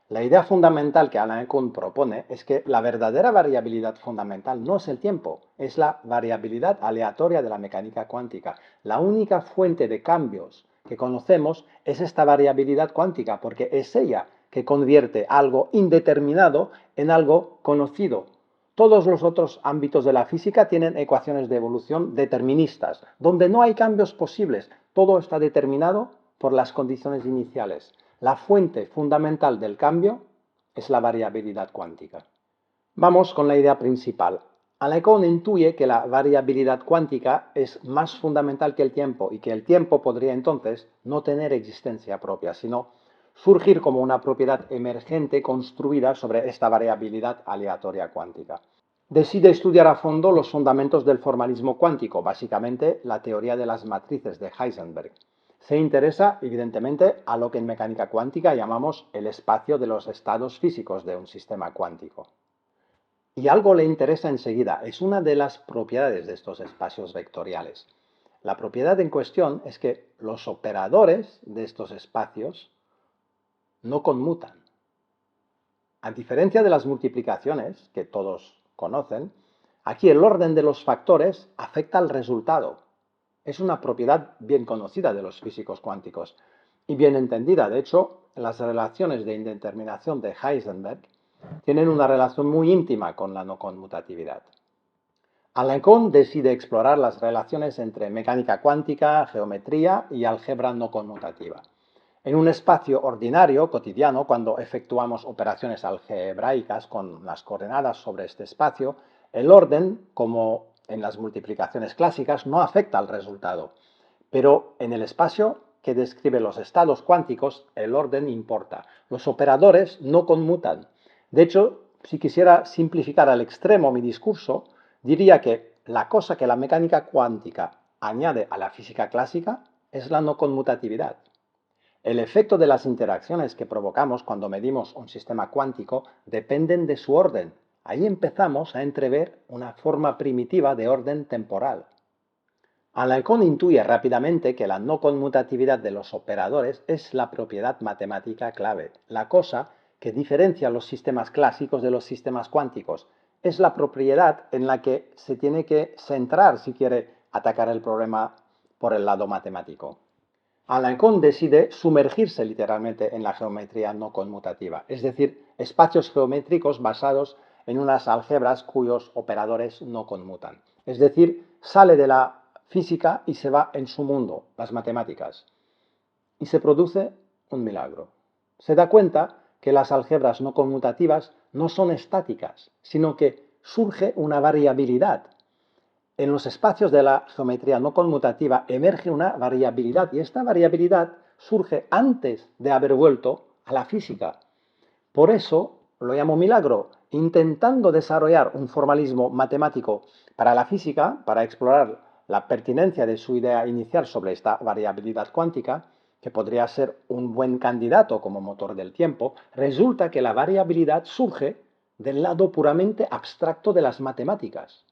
La idea fundamental que Alan Kuhn propone es que la verdadera variabilidad fundamental no es el tiempo, es la variabilidad aleatoria de la mecánica cuántica. La única fuente de cambios que conocemos es esta variabilidad cuántica, porque es ella que convierte algo indeterminado en algo conocido. Todos los otros ámbitos de la física tienen ecuaciones de evolución deterministas, donde no hay cambios posibles. Todo está determinado por las condiciones iniciales. La fuente fundamental del cambio es la variabilidad cuántica. Vamos con la idea principal. Alan Kuhn intuye que la variabilidad cuántica es más fundamental que el tiempo y que el tiempo podría entonces no tener existencia propia, sino surgir como una propiedad emergente construida sobre esta variabilidad aleatoria cuántica. Decide estudiar a fondo los fundamentos del formalismo cuántico, básicamente la teoría de las matrices de Heisenberg. Se interesa, evidentemente, a lo que en mecánica cuántica llamamos el espacio de los estados físicos de un sistema cuántico. Y algo le interesa enseguida, es una de las propiedades de estos espacios vectoriales. La propiedad en cuestión es que los operadores de estos espacios no conmutan. A diferencia de las multiplicaciones, que todos conocen, aquí el orden de los factores afecta al resultado. Es una propiedad bien conocida de los físicos cuánticos y bien entendida. De hecho, las relaciones de indeterminación de Heisenberg tienen una relación muy íntima con la no conmutatividad. Alan Kuhn decide explorar las relaciones entre mecánica cuántica, geometría y álgebra no conmutativa. En un espacio ordinario, cotidiano, cuando efectuamos operaciones algebraicas con las coordenadas sobre este espacio, el orden, como en las multiplicaciones clásicas, no afecta al resultado. Pero en el espacio que describe los estados cuánticos, el orden importa. Los operadores no conmutan. De hecho, si quisiera simplificar al extremo mi discurso, diría que la cosa que la mecánica cuántica añade a la física clásica es la no conmutatividad. El efecto de las interacciones que provocamos cuando medimos un sistema cuántico dependen de su orden. Ahí empezamos a entrever una forma primitiva de orden temporal. Alan Kuhn intuye rápidamente que la no conmutatividad de los operadores es la propiedad matemática clave, la cosa que diferencia los sistemas clásicos de los sistemas cuánticos. Es la propiedad en la que se tiene que centrar si quiere atacar el problema por el lado matemático. Alan Kuhn decide sumergirse literalmente en la geometría no conmutativa, es decir, espacios geométricos basados en unas álgebras cuyos operadores no conmutan. Es decir, sale de la física y se va en su mundo, las matemáticas. Y se produce un milagro. Se da cuenta que las álgebras no conmutativas no son estáticas, sino que surge una variabilidad. En los espacios de la geometría no conmutativa emerge una variabilidad y esta variabilidad surge antes de haber vuelto a la física. Por eso lo llamo milagro, intentando desarrollar un formalismo matemático para la física, para explorar la pertinencia de su idea inicial sobre esta variabilidad cuántica, que podría ser un buen candidato como motor del tiempo, resulta que la variabilidad surge del lado puramente abstracto de las matemáticas.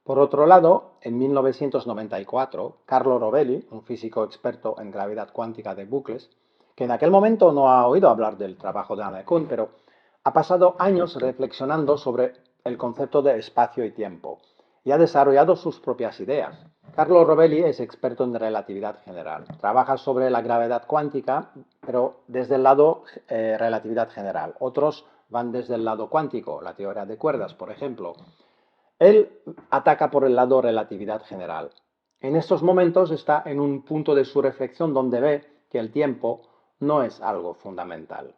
Por otro lado, en 1994, Carlo Rovelli, un físico experto en gravedad cuántica de bucles, que en aquel momento no ha oído hablar del trabajo de Anna Kuhn, pero ha pasado años reflexionando sobre el concepto de espacio y tiempo y ha desarrollado sus propias ideas. Carlo Rovelli es experto en relatividad general. Trabaja sobre la gravedad cuántica, pero desde el lado relatividad general. Otros van desde el lado cuántico, la teoría de cuerdas, por ejemplo. Él ataca por el lado relatividad general. En estos momentos está en un punto de su reflexión donde ve que el tiempo no es algo fundamental.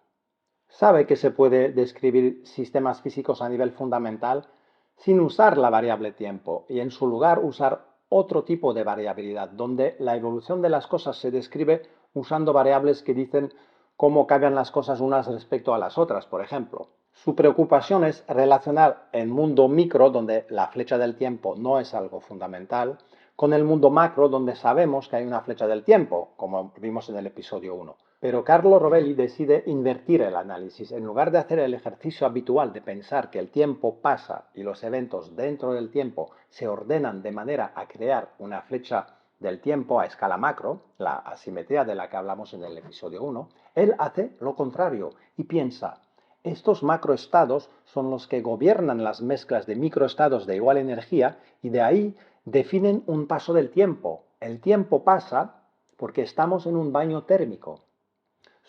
Sabe que se puede describir sistemas físicos a nivel fundamental sin usar la variable tiempo y en su lugar usar otro tipo de variabilidad, donde la evolución de las cosas se describe usando variables que dicen cómo cambian las cosas unas respecto a las otras, por ejemplo. Su preocupación es relacionar el mundo micro, donde la flecha del tiempo no es algo fundamental, con el mundo macro, donde sabemos que hay una flecha del tiempo, como vimos en el episodio 1. Pero Carlo Rovelli decide invertir el análisis. En lugar de hacer el ejercicio habitual de pensar que el tiempo pasa y los eventos dentro del tiempo se ordenan de manera a crear una flecha del tiempo a escala macro, la asimetría de la que hablamos en el episodio 1, él hace lo contrario y piensa, estos macroestados son los que gobiernan las mezclas de microestados de igual energía y de ahí definen un paso del tiempo. El tiempo pasa porque estamos en un baño térmico.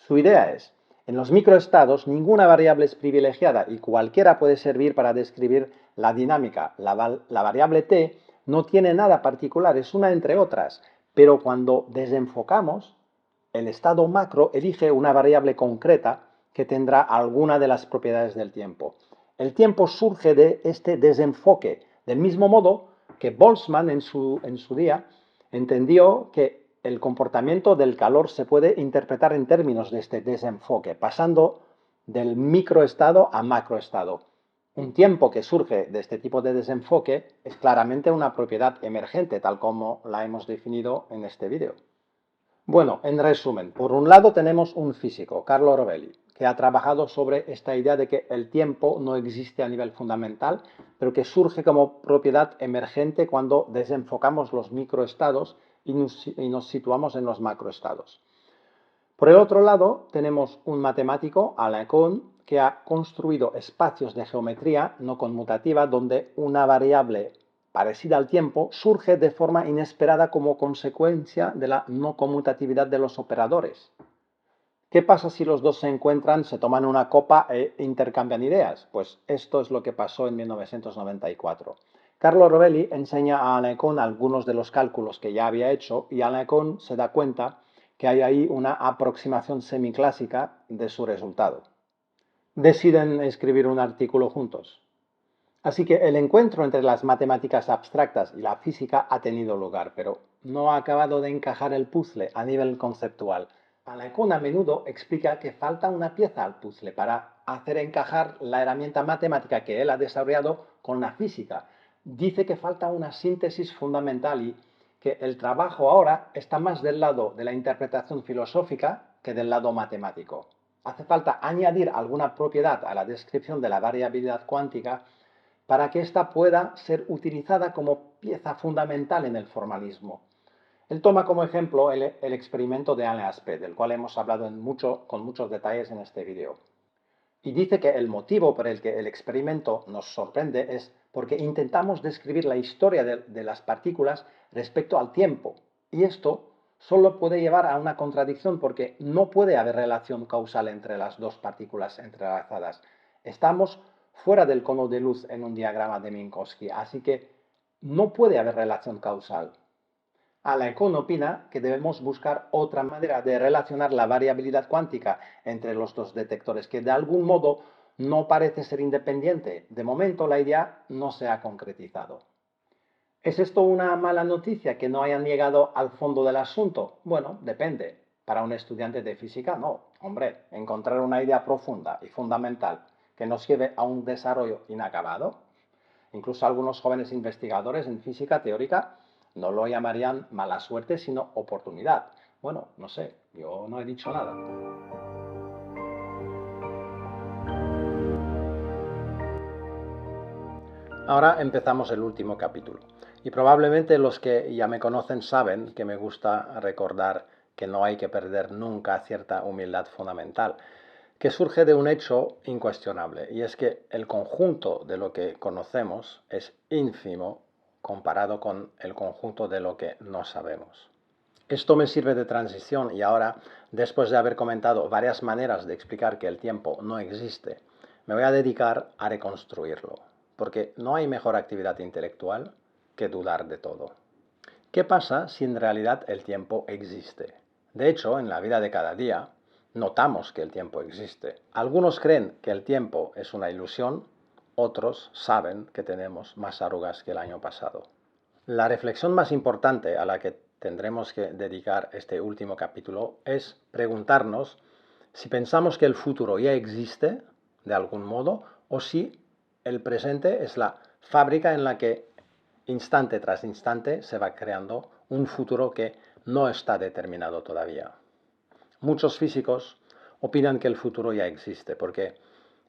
Su idea es, en los microestados ninguna variable es privilegiada y cualquiera puede servir para describir la dinámica. La variable t no tiene nada particular, es una entre otras, pero cuando desenfocamos, el estado macro elige una variable concreta que tendrá alguna de las propiedades del tiempo. El tiempo surge de este desenfoque, del mismo modo que Boltzmann en su día entendió que el comportamiento del calor se puede interpretar en términos de este desenfoque, pasando del microestado a macroestado. Un tiempo que surge de este tipo de desenfoque es claramente una propiedad emergente, tal como la hemos definido en este vídeo. Bueno, en resumen, por un lado tenemos un físico, Carlo Rovelli, que ha trabajado sobre esta idea de que el tiempo no existe a nivel fundamental, pero que surge como propiedad emergente cuando desenfocamos los microestados y nos situamos en los macroestados. Por el otro lado, tenemos un matemático, Alain Kohn, que ha construido espacios de geometría no conmutativa donde una variable parecida al tiempo surge de forma inesperada como consecuencia de la no conmutatividad de los operadores. ¿Qué pasa si los dos se encuentran, se toman una copa e intercambian ideas? Pues esto es lo que pasó en 1994. Carlo Rovelli enseña a Alain Kohn algunos de los cálculos que ya había hecho y Alain Kohn se da cuenta que hay ahí una aproximación semiclásica de su resultado. Deciden escribir un artículo juntos. Así que el encuentro entre las matemáticas abstractas y la física ha tenido lugar, pero no ha acabado de encajar el puzzle a nivel conceptual. Alain Kohn a menudo explica que falta una pieza al puzzle para hacer encajar la herramienta matemática que él ha desarrollado con la física. Dice que falta una síntesis fundamental y que el trabajo ahora está más del lado de la interpretación filosófica que del lado matemático. Hace falta añadir alguna propiedad a la descripción de la variabilidad cuántica para que ésta pueda ser utilizada como pieza fundamental en el formalismo. Él toma como ejemplo el experimento de Alain Aspect, del cual hemos hablado con muchos detalles en este vídeo. Y dice que el motivo por el que el experimento nos sorprende es porque intentamos describir la historia de las partículas respecto al tiempo. Y esto solo puede llevar a una contradicción porque no puede haber relación causal entre las dos partículas entrelazadas. Estamos fuera del cono de luz en un diagrama de Minkowski, así que no puede haber relación causal. Alain Kohn opina que debemos buscar otra manera de relacionar la variabilidad cuántica entre los dos detectores, que de algún modo no parece ser independiente. De momento la idea no se ha concretizado. ¿Es esto una mala noticia que no hayan llegado al fondo del asunto? Bueno, depende. Para un estudiante de física, no. Hombre, encontrar una idea profunda y fundamental que nos lleve a un desarrollo inacabado. Incluso algunos jóvenes investigadores en física teórica no lo llamarían mala suerte, sino oportunidad. Bueno, no sé, yo no he dicho nada. Ahora empezamos el último capítulo. Y probablemente los que ya me conocen saben que me gusta recordar que no hay que perder nunca cierta humildad fundamental, que surge de un hecho incuestionable, y es que el conjunto de lo que conocemos es ínfimo comparado con el conjunto de lo que no sabemos. Esto me sirve de transición y ahora, después de haber comentado varias maneras de explicar que el tiempo no existe, me voy a dedicar a reconstruirlo, porque no hay mejor actividad intelectual que dudar de todo. ¿Qué pasa si en realidad el tiempo existe? De hecho, en la vida de cada día, notamos que el tiempo existe. Algunos creen que el tiempo es una ilusión, otros saben que tenemos más arrugas que el año pasado. La reflexión más importante a la que tendremos que dedicar este último capítulo es preguntarnos si pensamos que el futuro ya existe de algún modo o si el presente es la fábrica en la que instante tras instante se va creando un futuro que no está determinado todavía. Muchos físicos opinan que el futuro ya existe porque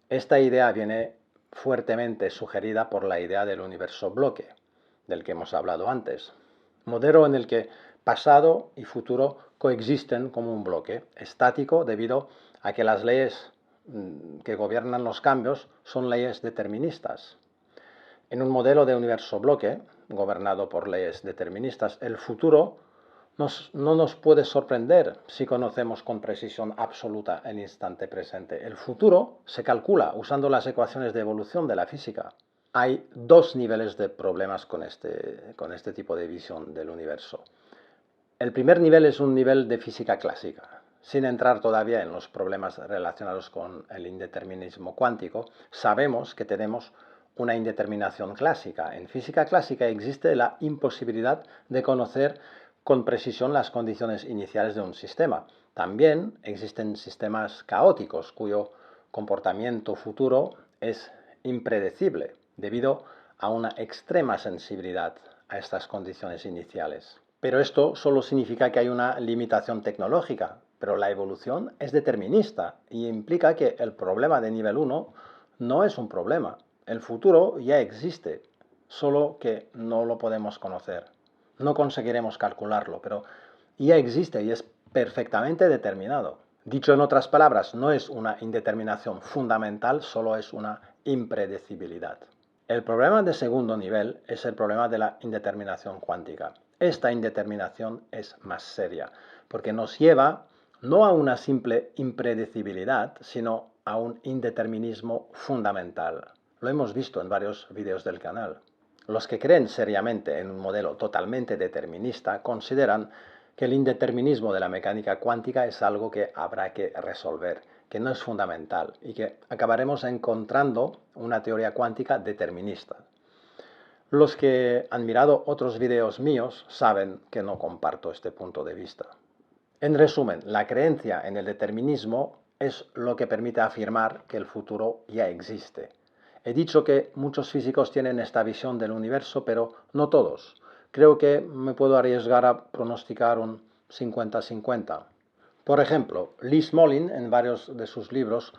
esta idea viene fuertemente sugerida por la idea del universo bloque, del que hemos hablado antes. Modelo en el que pasado y futuro coexisten como un bloque estático debido a que las leyes que gobiernan los cambios son leyes deterministas. En un modelo de universo bloque, gobernado por leyes deterministas, el futuro no nos puede sorprender si conocemos con precisión absoluta el instante presente. El futuro se calcula usando las ecuaciones de evolución de la física. Hay dos niveles de problemas con este tipo de visión del universo. El primer nivel es un nivel de física clásica. Sin entrar todavía en los problemas relacionados con el indeterminismo cuántico, sabemos que tenemos una indeterminación clásica. En física clásica existe la imposibilidad de conocer con precisión las condiciones iniciales de un sistema. También existen sistemas caóticos cuyo comportamiento futuro es impredecible debido a una extrema sensibilidad a estas condiciones iniciales. Pero esto solo significa que hay una limitación tecnológica, pero la evolución es determinista y implica que el problema de nivel 1 no es un problema. El futuro ya existe, solo que no lo podemos conocer. No conseguiremos calcularlo, pero ya existe y es perfectamente determinado. Dicho en otras palabras, no es una indeterminación fundamental, solo es una impredecibilidad. El problema de segundo nivel es el problema de la indeterminación cuántica. Esta indeterminación es más seria, porque nos lleva no a una simple impredecibilidad, sino a un indeterminismo fundamental. Lo hemos visto en varios vídeos del canal. Los que creen seriamente en un modelo totalmente determinista consideran que el indeterminismo de la mecánica cuántica es algo que habrá que resolver, que no es fundamental y que acabaremos encontrando una teoría cuántica determinista. Los que han mirado otros vídeos míos saben que no comparto este punto de vista. En resumen, la creencia en el determinismo es lo que permite afirmar que el futuro ya existe. He dicho que muchos físicos tienen esta visión del universo, pero no todos. Creo que me puedo arriesgar a pronosticar un 50-50. Por ejemplo, Lee Smolin, en varios de sus libros,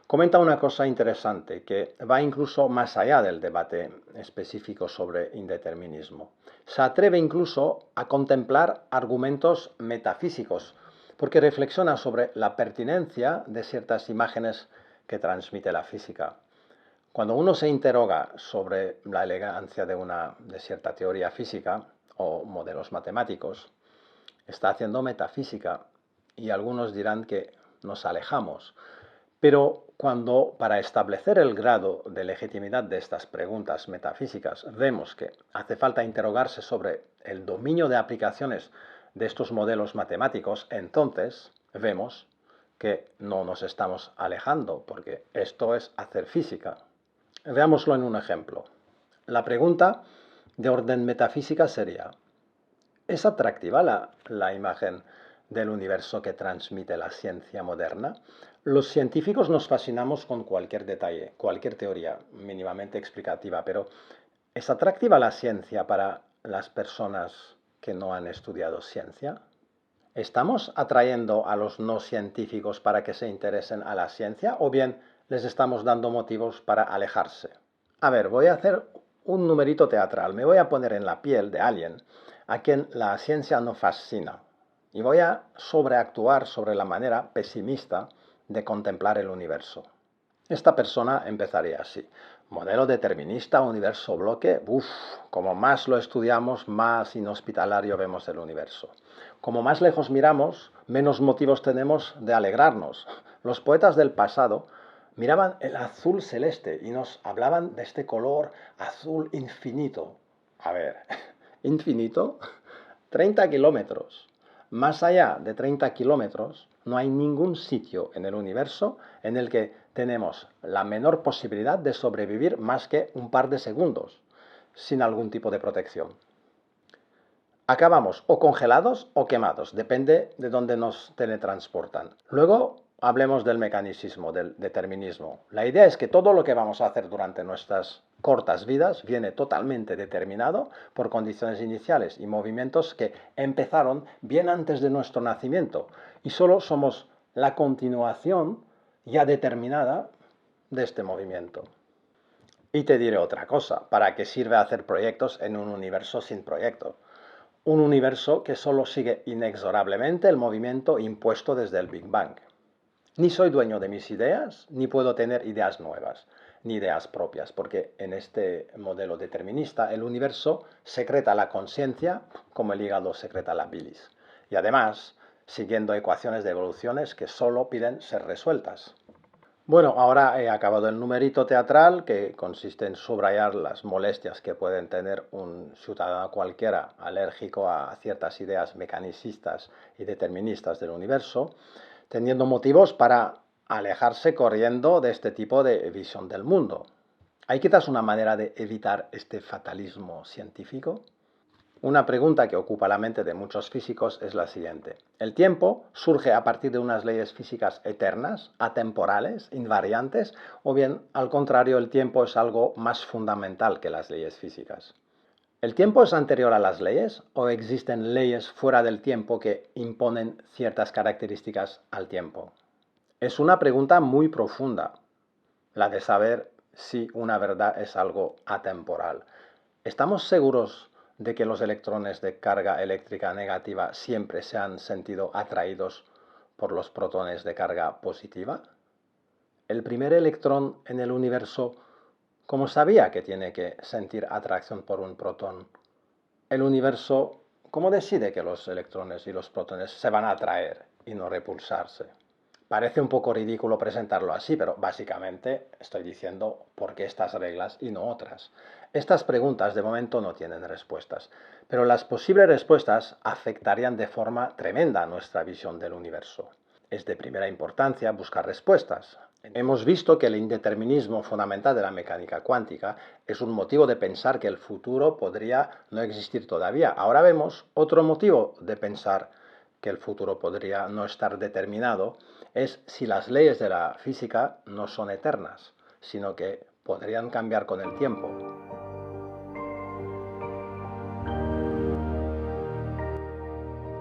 comenta una cosa interesante que va incluso más allá del debate específico sobre indeterminismo. Se atreve incluso a contemplar argumentos metafísicos, porque reflexiona sobre la pertinencia de ciertas imágenes que transmite la física. Cuando uno se interroga sobre la elegancia de cierta teoría física o modelos matemáticos, está haciendo metafísica y algunos dirán que nos alejamos. Pero cuando para establecer el grado de legitimidad de estas preguntas metafísicas vemos que hace falta interrogarse sobre el dominio de aplicaciones de estos modelos matemáticos, entonces vemos que no nos estamos alejando, porque esto es hacer física. Veámoslo en un ejemplo. La pregunta de orden metafísica sería: ¿es atractiva la imagen del universo que transmite la ciencia moderna? Los científicos nos fascinamos con cualquier detalle, cualquier teoría mínimamente explicativa, pero ¿es atractiva la ciencia para las personas que no han estudiado ciencia? ¿Estamos atrayendo a los no científicos para que se interesen a la ciencia o bien les estamos dando motivos para alejarse? A ver, voy a hacer un numerito teatral. Me voy a poner en la piel de alguien a quien la ciencia no fascina y voy a sobreactuar sobre la manera pesimista de contemplar el universo. Esta persona empezaría así. Modelo determinista, universo bloque. Como más lo estudiamos, más inhospitalario vemos el universo. Como más lejos miramos, menos motivos tenemos de alegrarnos. Los poetas del pasado miraban el azul celeste y nos hablaban de este color azul infinito. A ver, ¿infinito? 30 kilómetros. Más allá de 30 kilómetros, no hay ningún sitio en el universo en el que tenemos la menor posibilidad de sobrevivir más que un par de segundos, sin algún tipo de protección. Acabamos o congelados o quemados, depende de dónde nos teletransportan. Luego hablemos del mecanicismo, del determinismo. La idea es que todo lo que vamos a hacer durante nuestras cortas vidas viene totalmente determinado por condiciones iniciales y movimientos que empezaron bien antes de nuestro nacimiento y solo somos la continuación ya determinada de este movimiento. Y te diré otra cosa, ¿para qué sirve hacer proyectos en un universo sin proyecto? Un universo que solo sigue inexorablemente el movimiento impuesto desde el Big Bang. Ni soy dueño de mis ideas, ni puedo tener ideas nuevas, ni ideas propias, porque en este modelo determinista el universo secreta la conciencia como el hígado secreta la bilis. Y además, siguiendo ecuaciones de evoluciones que solo piden ser resueltas. Bueno, ahora he acabado el numerito teatral que consiste en subrayar las molestias que pueden tener un ciudadano cualquiera alérgico a ciertas ideas mecanicistas y deterministas del universo, teniendo motivos para alejarse corriendo de este tipo de visión del mundo. ¿Hay quizás una manera de evitar este fatalismo científico? Una pregunta que ocupa la mente de muchos físicos es la siguiente. ¿El tiempo surge a partir de unas leyes físicas eternas, atemporales, invariantes, o bien, al contrario, el tiempo es algo más fundamental que las leyes físicas? ¿El tiempo es anterior a las leyes o existen leyes fuera del tiempo que imponen ciertas características al tiempo? Es una pregunta muy profunda, la de saber si una verdad es algo atemporal. ¿Estamos seguros de que los electrones de carga eléctrica negativa siempre se han sentido atraídos por los protones de carga positiva? El primer electrón en el universo, ¿cómo sabía que tiene que sentir atracción por un protón? El universo, ¿cómo decide que los electrones y los protones se van a atraer y no repulsarse? Parece un poco ridículo presentarlo así, pero básicamente estoy diciendo por qué estas reglas y no otras. Estas preguntas de momento no tienen respuestas, pero las posibles respuestas afectarían de forma tremenda nuestra visión del universo. Es de primera importancia buscar respuestas. Hemos visto que el indeterminismo fundamental de la mecánica cuántica es un motivo de pensar que el futuro podría no existir todavía. Ahora vemos otro motivo de pensar que el futuro podría no estar determinado, es si las leyes de la física no son eternas, sino que podrían cambiar con el tiempo.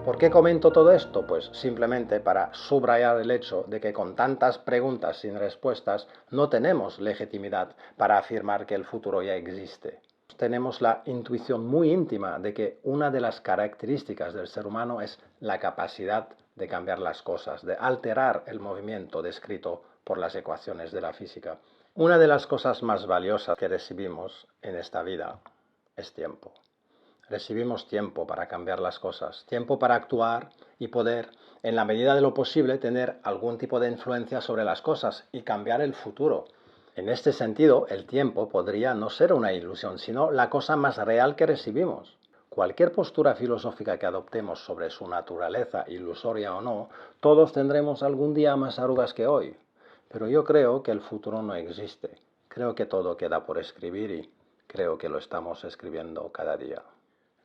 ¿Por qué comento todo esto? Pues simplemente para subrayar el hecho de que con tantas preguntas sin respuestas no tenemos legitimidad para afirmar que el futuro ya existe. Tenemos la intuición muy íntima de que una de las características del ser humano es la capacidad de cambiar las cosas, de alterar el movimiento descrito por las ecuaciones de la física. Una de las cosas más valiosas que recibimos en esta vida es tiempo. Recibimos tiempo para cambiar las cosas, tiempo para actuar y poder, en la medida de lo posible, tener algún tipo de influencia sobre las cosas y cambiar el futuro. En este sentido, el tiempo podría no ser una ilusión, sino la cosa más real que recibimos. Cualquier postura filosófica que adoptemos sobre su naturaleza, ilusoria o no, todos tendremos algún día más arrugas que hoy. Pero yo creo que el futuro no existe. Creo que todo queda por escribir y creo que lo estamos escribiendo cada día.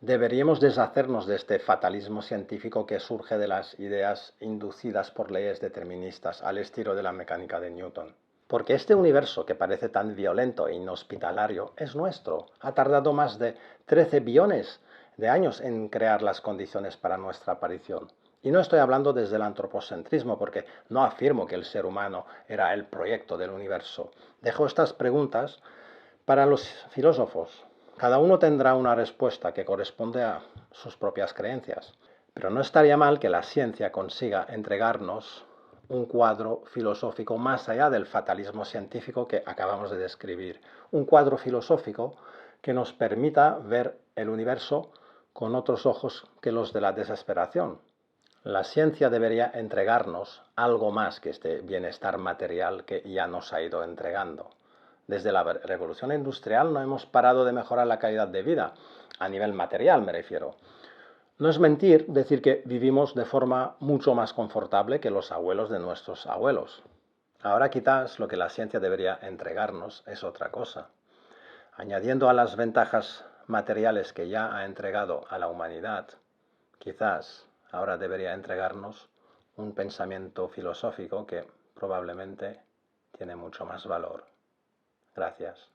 Deberíamos deshacernos de este fatalismo científico que surge de las ideas inducidas por leyes deterministas al estilo de la mecánica de Newton. Porque este universo que parece tan violento e inhospitalario es nuestro. Ha tardado más de 13 billones de años en crear las condiciones para nuestra aparición. Y no estoy hablando desde el antropocentrismo, porque no afirmo que el ser humano era el proyecto del universo. Dejo estas preguntas Para los filósofos, cada uno tendrá una respuesta que corresponde a sus propias creencias, pero no estaría mal que la ciencia consiga entregarnos un cuadro filosófico más allá del fatalismo científico que acabamos de describir, un cuadro filosófico que nos permita ver el universo con otros ojos que los de la desesperación. La ciencia debería entregarnos algo más que este bienestar material que ya nos ha ido entregando. Desde la revolución industrial no hemos parado de mejorar la calidad de vida, a nivel material me refiero. No es mentir decir que vivimos de forma mucho más confortable que los abuelos de nuestros abuelos. Ahora quizás lo que la ciencia debería entregarnos es otra cosa. Añadiendo a las ventajas materiales que ya ha entregado a la humanidad, quizás ahora debería entregarnos un pensamiento filosófico que probablemente tiene mucho más valor. Gracias.